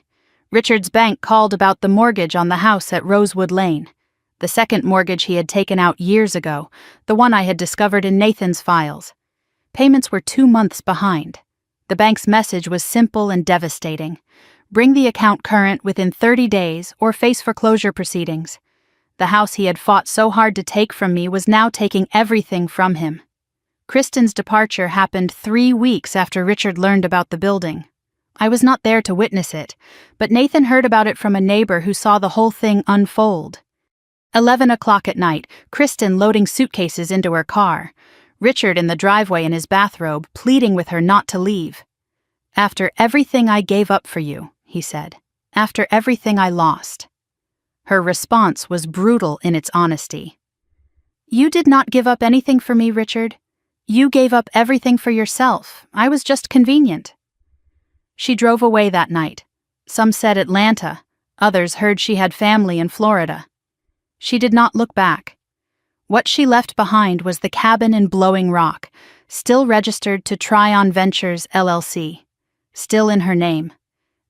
Richard's bank called about the mortgage on the house at Rosewood Lane. The second mortgage he had taken out years ago, the one I had discovered in Nathan's files. Payments were 2 months behind. The bank's message was simple and devastating. Bring the account current within 30 days or face foreclosure proceedings. The house he had fought so hard to take from me was now taking everything from him. Kristen's departure happened 3 weeks after Richard learned about the building. I was not there to witness it, but Nathan heard about it from a neighbor who saw the whole thing unfold. 11 o'clock at night, Kristen loading suitcases into her car. Richard in the driveway in his bathrobe, pleading with her not to leave. "After everything I gave up for you," he said. "After everything I lost." Her response was brutal in its honesty. "You did not give up anything for me, Richard. You gave up everything for yourself. I was just convenient." She drove away that night. Some said Atlanta. Others heard she had family in Florida. She did not look back. What she left behind was the cabin in Blowing Rock, still registered to Tryon Ventures LLC, still in her name.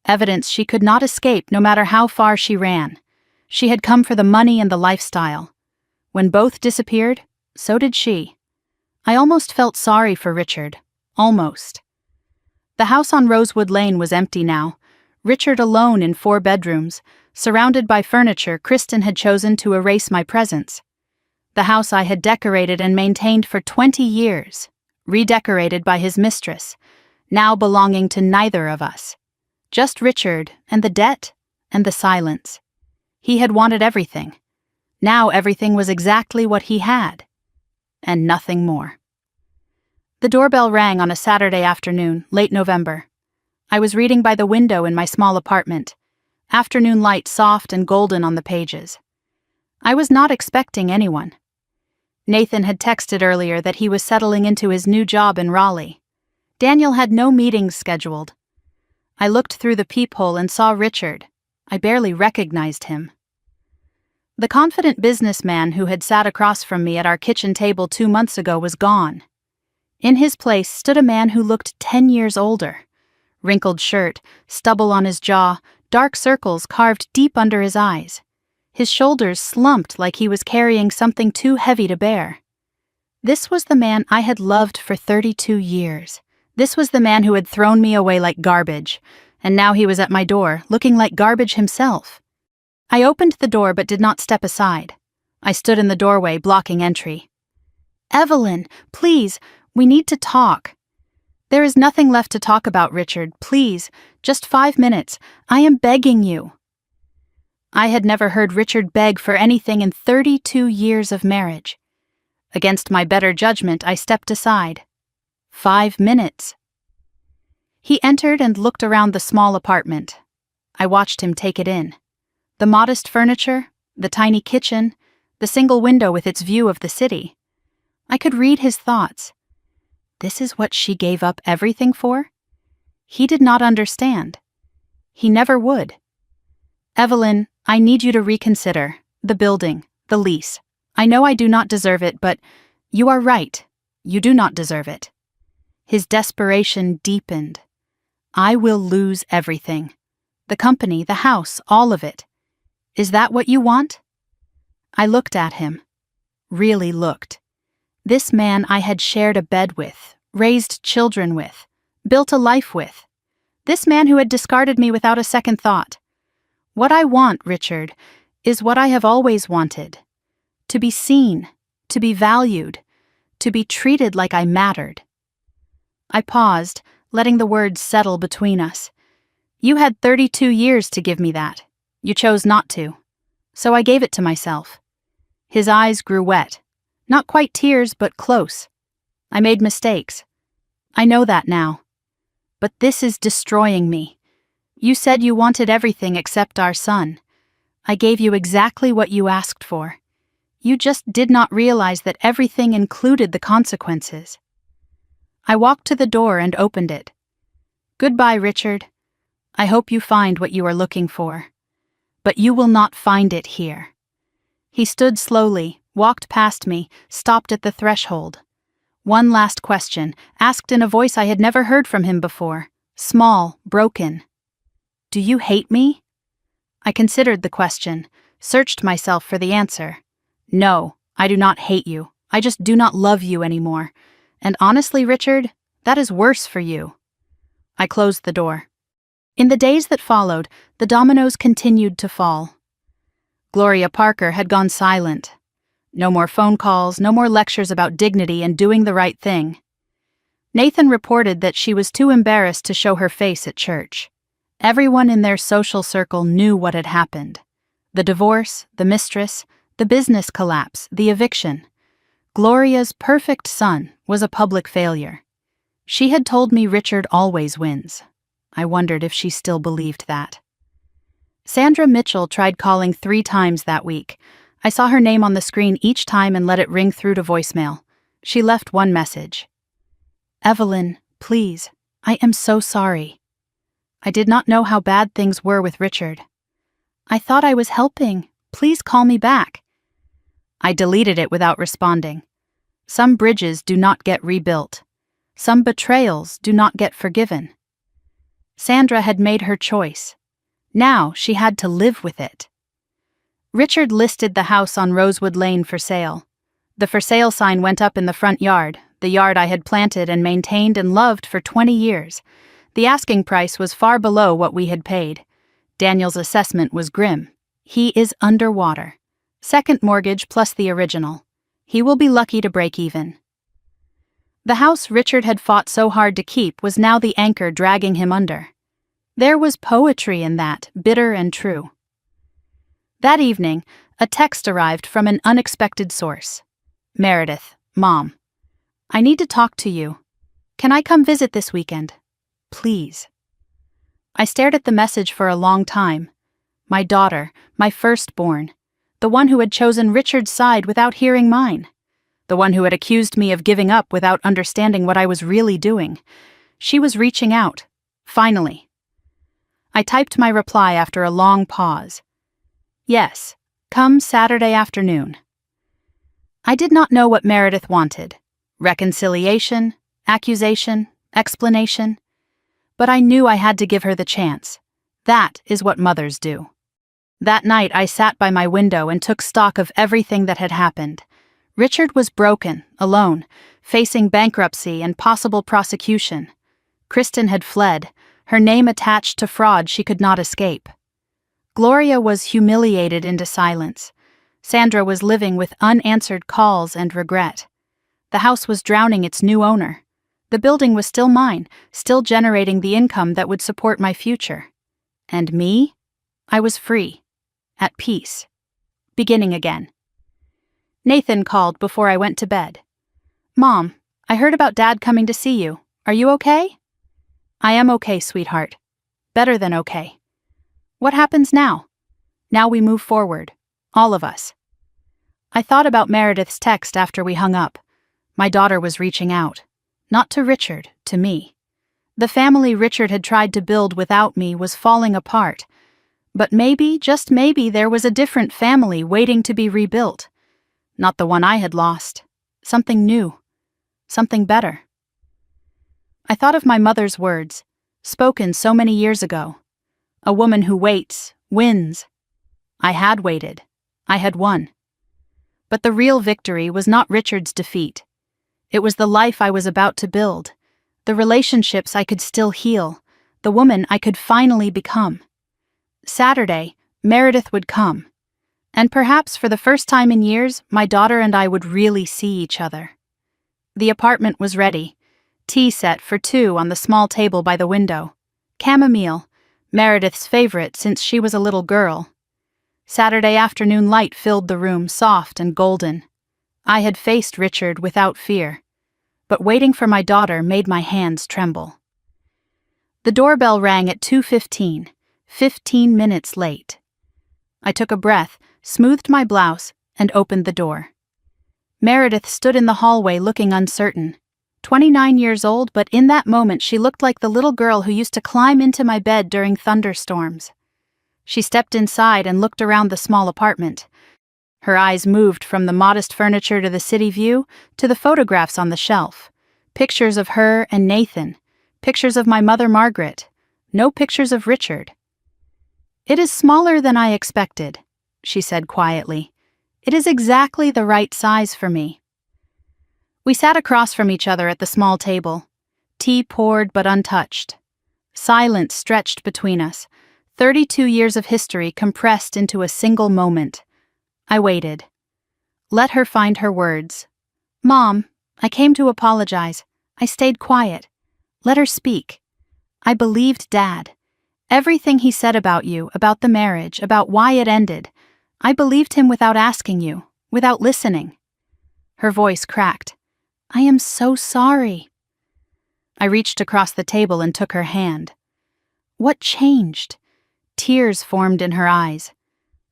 Evidence she could not escape no matter how far she ran. She had come for the money and the lifestyle. When both disappeared, so did she. I almost felt sorry for Richard. Almost. The house on Rosewood Lane was empty now. Richard alone in 4 bedrooms, surrounded by furniture Kristen had chosen to erase my presence. The house I had decorated and maintained for 20 years, redecorated by his mistress, now belonging to neither of us. Just Richard and the debt and the silence. He had wanted everything. Now everything was exactly what he had, and nothing more. The doorbell rang on a Saturday afternoon, late November. I was reading by the window in my small apartment, afternoon light soft and golden on the pages. I was not expecting anyone. Nathan had texted earlier that he was settling into his new job in Raleigh. Daniel had no meetings scheduled. I looked through the peephole and saw Richard. I barely recognized him. The confident businessman who had sat across from me at our kitchen table 2 months ago was gone. In his place stood a man who looked 10 years older. Wrinkled shirt, stubble on his jaw, dark circles carved deep under his eyes. His shoulders slumped like he was carrying something too heavy to bear. This was the man I had loved for 32 years. This was the man who had thrown me away like garbage, and now he was at my door, looking like garbage himself. I opened the door but did not step aside. I stood in the doorway, blocking entry. "Evelyn, please, we need to talk." "There is nothing left to talk about, Richard. Please, just 5 minutes. I am begging you." I had never heard Richard beg for anything in 32 years of marriage. Against my better judgment, I stepped aside. 5 minutes. He entered and looked around the small apartment. I watched him take it in. The modest furniture, the tiny kitchen, the single window with its view of the city. I could read his thoughts. This is what she gave up everything for? He did not understand. He never would. Evelyn, I need you to reconsider. The building, the lease. I know I do not deserve it, but you are right. You do not deserve it. His desperation deepened. I will lose everything. The company, the house, all of it. Is that what you want? I looked at him. Really looked. This man I had shared a bed with, raised children with, built a life with. This man who had discarded me without a second thought. What I want, Richard, is what I have always wanted. To be seen, to be valued, to be treated like I mattered. I paused, letting the words settle between us. You had 32 years to give me that. You chose not to. So I gave it to myself. His eyes grew wet. Not quite tears, but close. I made mistakes. I know that now. But this is destroying me. You said you wanted everything except our son. I gave you exactly what you asked for. You just did not realize that everything included the consequences. I walked to the door and opened it. Goodbye, Richard. I hope you find what you are looking for. But you will not find it here. He stood slowly, walked past me, stopped at the threshold. One last question, asked in a voice I had never heard from him before, small, broken. Do you hate me? I considered the question, searched myself for the answer. No, I do not hate you. I just do not love you anymore. And honestly, Richard, that is worse for you. I closed the door. In the days that followed, the dominoes continued to fall. Gloria Parker had gone silent. No more phone calls, no more lectures about dignity and doing the right thing. Nathan reported that she was too embarrassed to show her face at church. Everyone in their social circle knew what had happened. The divorce, the mistress, the business collapse, the eviction. Gloria's perfect son was a public failure. She had told me Richard always wins. I wondered if she still believed that. Sandra Mitchell tried calling 3 times that week. I saw her name on the screen each time and let it ring through to voicemail. She left one message. Evelyn, please, I am so sorry. I did not know how bad things were with Richard. I thought I was helping. Please call me back. I deleted it without responding. Some bridges do not get rebuilt. Some betrayals do not get forgiven. Sandra had made her choice. Now she had to live with it. Richard listed the house on Rosewood Lane for sale. The for sale sign went up in the front yard, the yard I had planted and maintained and loved for 20 years. The asking price was far below what we had paid. Daniel's assessment was grim. He is underwater. Second mortgage plus the original. He will be lucky to break even. The house Richard had fought so hard to keep was now the anchor dragging him under. There was poetry in that, bitter and true. That evening, a text arrived from an unexpected source. Meredith, Mom. I need to talk to you. Can I come visit this weekend? Please. I stared at the message for a long time. My daughter, my firstborn, the one who had chosen Richard's side without hearing mine, the one who had accused me of giving up without understanding what I was really doing. She was reaching out. Finally. I typed my reply after a long pause. Yes, come Saturday afternoon. I did not know what Meredith wanted. Reconciliation, accusation, explanation. But I knew I had to give her the chance. That is what mothers do. That night I sat by my window and took stock of everything that had happened. Richard was broken, alone, facing bankruptcy and possible prosecution. Kristen had fled, her name attached to fraud she could not escape. Gloria was humiliated into silence. Sandra was living with unanswered calls and regret. The house was drowning its new owner. The building was still mine, still generating the income that would support my future. And me? I was free, at peace, beginning again. Nathan called before I went to bed. "Mom, I heard about Dad coming to see you. Are you okay?" "I am okay, sweetheart. Better than okay." "What happens now?" "Now we move forward. All of us." I thought about Meredith's text after we hung up. My daughter was reaching out. Not to Richard, to me. The family Richard had tried to build without me was falling apart. But maybe, just maybe, there was a different family waiting to be rebuilt. Not the one I had lost. Something new. Something better. I thought of my mother's words, spoken so many years ago. A woman who waits, wins. I had waited. I had won. But the real victory was not Richard's defeat. It was the life I was about to build, the relationships I could still heal, the woman I could finally become. Saturday, Meredith would come. And perhaps for the first time in years, my daughter and I would really see each other. The apartment was ready. Tea set for two on the small table by the window. Chamomile, Meredith's favorite since she was a little girl. Saturday afternoon light filled the room, soft and golden. I had faced Richard without fear, but waiting for my daughter made my hands tremble. The doorbell rang at 2:15, 15 minutes late. I took a breath, smoothed my blouse, and opened the door. Meredith stood in the hallway looking uncertain. 29 years old, but in that moment she looked like the little girl who used to climb into my bed during thunderstorms. She stepped inside and looked around the small apartment. Her eyes moved from the modest furniture to the city view to the photographs on the shelf. Pictures of her and Nathan. Pictures of my mother Margaret. No pictures of Richard. "It is smaller than I expected," she said quietly. "It is exactly the right size for me." We sat across from each other at the small table. Tea poured but untouched. Silence stretched between us. 32 years of history compressed into a single moment. I waited. Let her find her words. "Mom, I came to apologize. I stayed quiet. Let her speak. I believed Dad. Everything he said about you, about the marriage, about why it ended. I believed him without asking you, without listening." Her voice cracked. "I am so sorry." I reached across the table and took her hand. What changed? Tears formed in her eyes.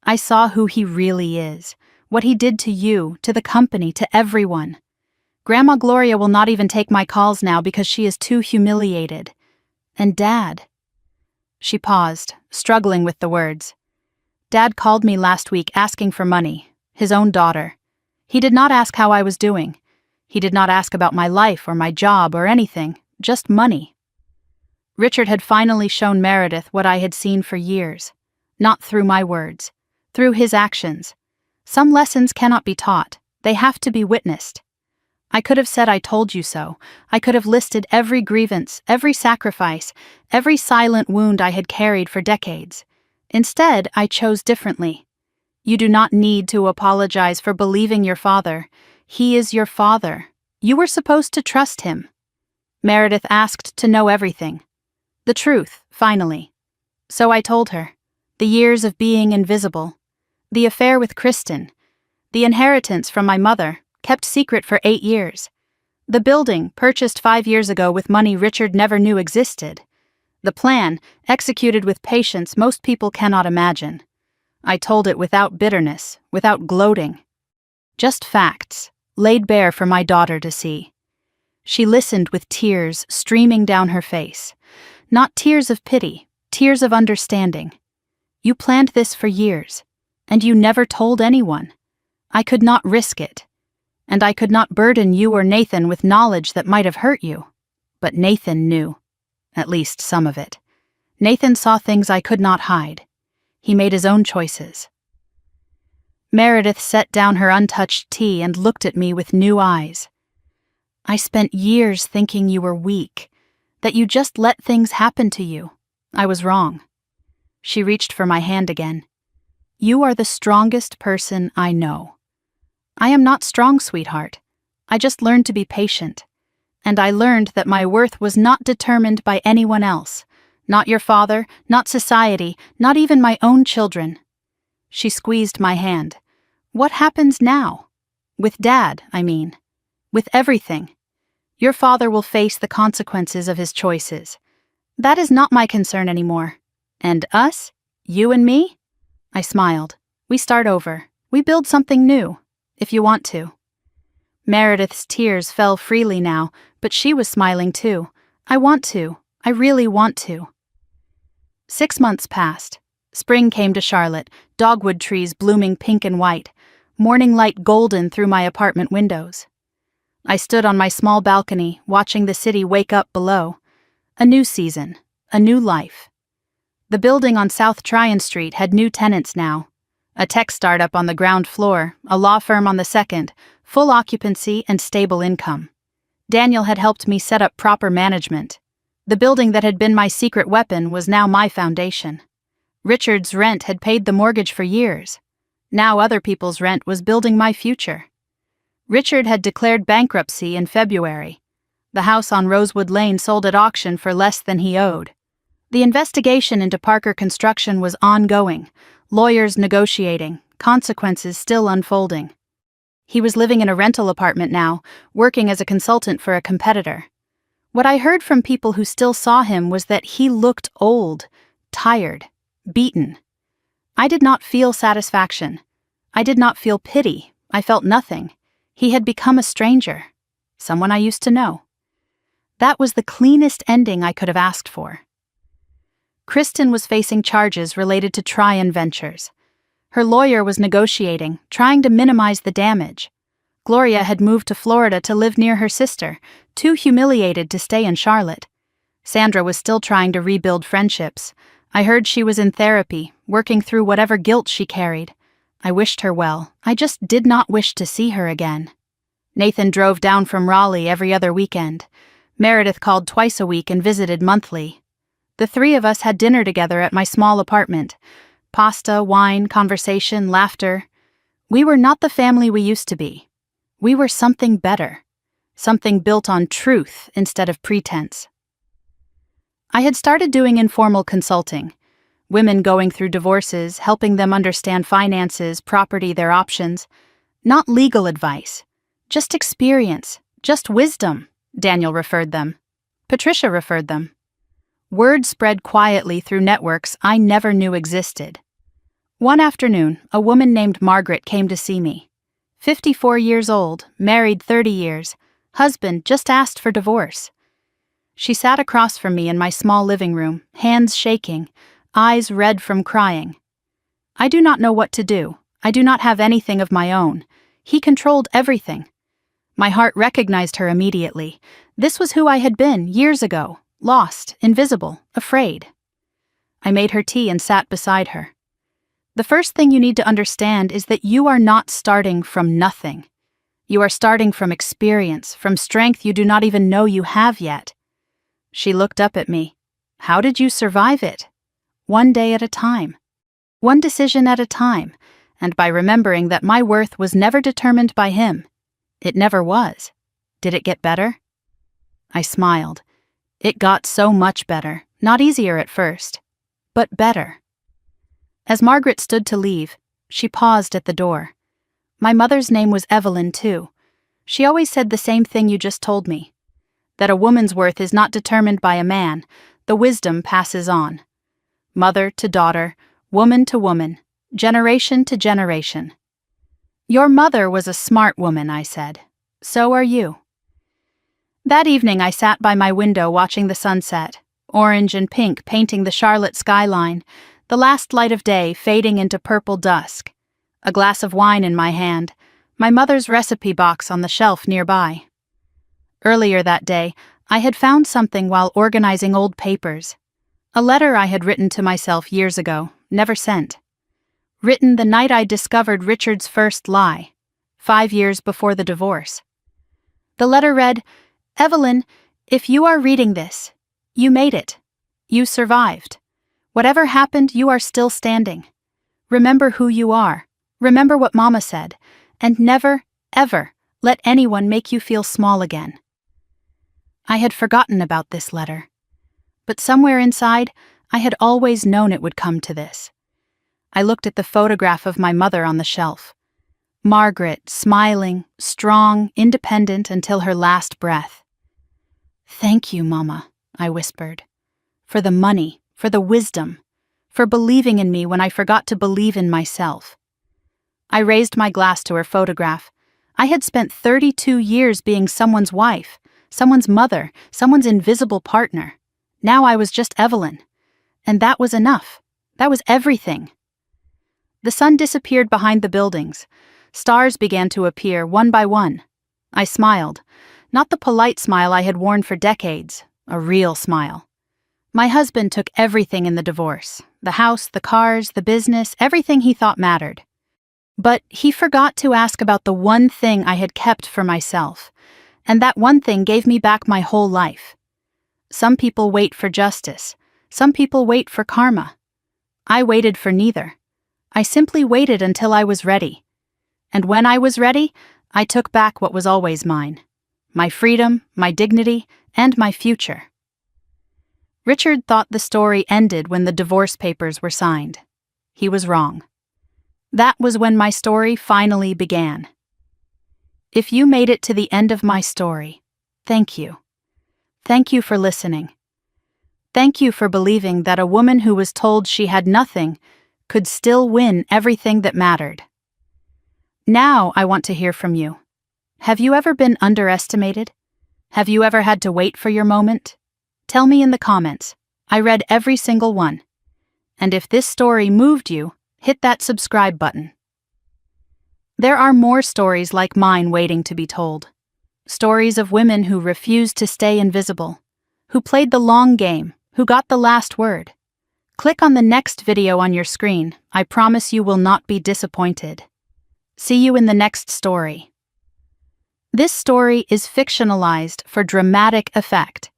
I saw who he really is, what he did to you, to the company, to everyone. Grandma Gloria will not even take my calls now because she is too humiliated. And Dad. She paused, struggling with the words. Dad called me last week asking for money, his own daughter. He did not ask how I was doing. He did not ask about my life or my job or anything, just money. Richard had finally shown Meredith what I had seen for years, not through my words, through his actions. Some lessons cannot be taught, they have to be witnessed. I could have said I told you so. I could have listed every grievance, every sacrifice, every silent wound I had carried for decades. Instead, I chose differently. You do not need to apologize for believing your father. He is your father. You were supposed to trust him. Meredith asked to know everything. The truth, finally. So I told her. The years of being invisible. The affair with Kristen. The inheritance from my mother, kept secret for 8 years. The building, purchased 5 years ago with money Richard never knew existed. The plan, executed with patience most people cannot imagine. I told it without bitterness, without gloating. Just facts, laid bare for my daughter to see. She listened with tears streaming down her face. Not tears of pity, tears of understanding. You planned this for years, and you never told anyone. I could not risk it. And I could not burden you or Nathan with knowledge that might have hurt you. But Nathan knew. At least some of it. Nathan saw things I could not hide. He made his own choices. Meredith set down her untouched tea and looked at me with new eyes. I spent years thinking you were weak, that you just let things happen to you. I was wrong. She reached for my hand again. You are the strongest person I know. I am not strong, sweetheart. I just learned to be patient. And I learned that my worth was not determined by anyone else. Not your father, not society, not even my own children. She squeezed my hand. What happens now? With Dad, I mean. With everything. Your father will face the consequences of his choices. That is not my concern anymore. And us? You and me? I smiled. We start over. We build something new, if you want to. Meredith's tears fell freely now, but she was smiling too. I want to. I really want to. 6 months passed. Spring came to Charlotte, dogwood trees blooming pink and white, morning light golden through my apartment windows. I stood on my small balcony, watching the city wake up below. A new season, a new life. The building on South Tryon Street had new tenants now. A tech startup on the ground floor, a law firm on the second, full occupancy and stable income. Daniel had helped me set up proper management. The building that had been my secret weapon was now my foundation. Richard's rent had paid the mortgage for years. Now other people's rent was building my future. Richard had declared bankruptcy in February. The house on Rosewood Lane sold at auction for less than he owed. The investigation into Parker Construction was ongoing, lawyers negotiating, consequences still unfolding. He was living in a rental apartment now, working as a consultant for a competitor. What I heard from people who still saw him was that he looked old, tired, beaten. I did not feel satisfaction. I did not feel pity. I felt nothing. He had become a stranger, someone I used to know. That was the cleanest ending I could have asked for. Kristen was facing charges related to Tryon Ventures. Her lawyer was negotiating, trying to minimize the damage. Gloria had moved to Florida to live near her sister, too humiliated to stay in Charlotte. Sandra was still trying to rebuild friendships. I heard she was in therapy, working through whatever guilt she carried. I wished her well. I just did not wish to see her again. Nathan drove down from Raleigh every other weekend. Meredith called twice a week and visited monthly. The three of us had dinner together at my small apartment. Pasta, wine, conversation, laughter. We were not the family we used to be. We were something better. Something built on truth instead of pretense. I had started doing informal consulting. Women going through divorces, helping them understand finances, property, their options. Not legal advice. Just experience. Just wisdom, Daniel referred them. Patricia referred them. Word spread quietly through networks I never knew existed. One afternoon, a woman named Margaret came to see me. 54 years old, married 30 years, husband just asked for divorce. She sat across from me in my small living room, hands shaking, eyes red from crying. I do not know what to do. I do not have anything of my own. He controlled everything. My heart recognized her immediately. This was who I had been years ago. Lost, invisible, afraid. I made her tea and sat beside her. The first thing you need to understand is that you are not starting from nothing. You are starting from experience, from strength you do not even know you have yet. She looked up at me. How did you survive it? One day at a time. One decision at a time, and by remembering that my worth was never determined by him. It never was. Did it get better? I smiled. It got so much better, not easier at first, but better. As Margaret stood to leave, she paused at the door. My mother's name was Evelyn, too. She always said the same thing you just told me, that a woman's worth is not determined by a man, the wisdom passes on. Mother to daughter, woman to woman, generation to generation. Your mother was a smart woman, I said. So are you. That evening I sat by my window watching the sunset, orange and pink painting the Charlotte skyline, the last light of day fading into purple dusk. A glass of wine in my hand, my mother's recipe box on the shelf nearby. Earlier that day, I had found something while organizing old papers. A letter I had written to myself years ago, never sent. Written the night I discovered Richard's first lie, 5 years before the divorce. The letter read, Evelyn, if you are reading this, you made it. You survived. Whatever happened, you are still standing. Remember who you are. Remember what Mama said. And never, ever, let anyone make you feel small again. I had forgotten about this letter. But somewhere inside, I had always known it would come to this. I looked at the photograph of my mother on the shelf. Margaret, smiling, strong, independent until her last breath. "Thank you, Mama," I whispered. "For the money, for the wisdom, for believing in me when I forgot to believe in myself." I raised my glass to her photograph. I had spent 32 years being someone's wife, someone's mother, someone's invisible partner. Now I was just Evelyn. And that was enough. That was everything. The sun disappeared behind the buildings. Stars began to appear one by one. I smiled. Not the polite smile I had worn for decades, a real smile. My husband took everything in the divorce, the house, the cars, the business, everything he thought mattered. But he forgot to ask about the one thing I had kept for myself, and that one thing gave me back my whole life. Some people wait for justice. Some people wait for karma. I waited for neither. I simply waited until I was ready. And when I was ready, I took back what was always mine. My freedom, my dignity, and my future. Richard thought the story ended when the divorce papers were signed. He was wrong. That was when my story finally began. If you made it to the end of my story, thank you. Thank you for listening. Thank you for believing that a woman who was told she had nothing could still win everything that mattered. Now I want to hear from you. Have you ever been underestimated? Have you ever had to wait for your moment? Tell me in the comments. I read every single one. And if this story moved you, hit that subscribe button. There are more stories like mine waiting to be told. Stories of women who refused to stay invisible, who played the long game, who got the last word. Click on the next video on your screen. I promise you will not be disappointed. See you in the next story. This story is fictionalized for dramatic effect.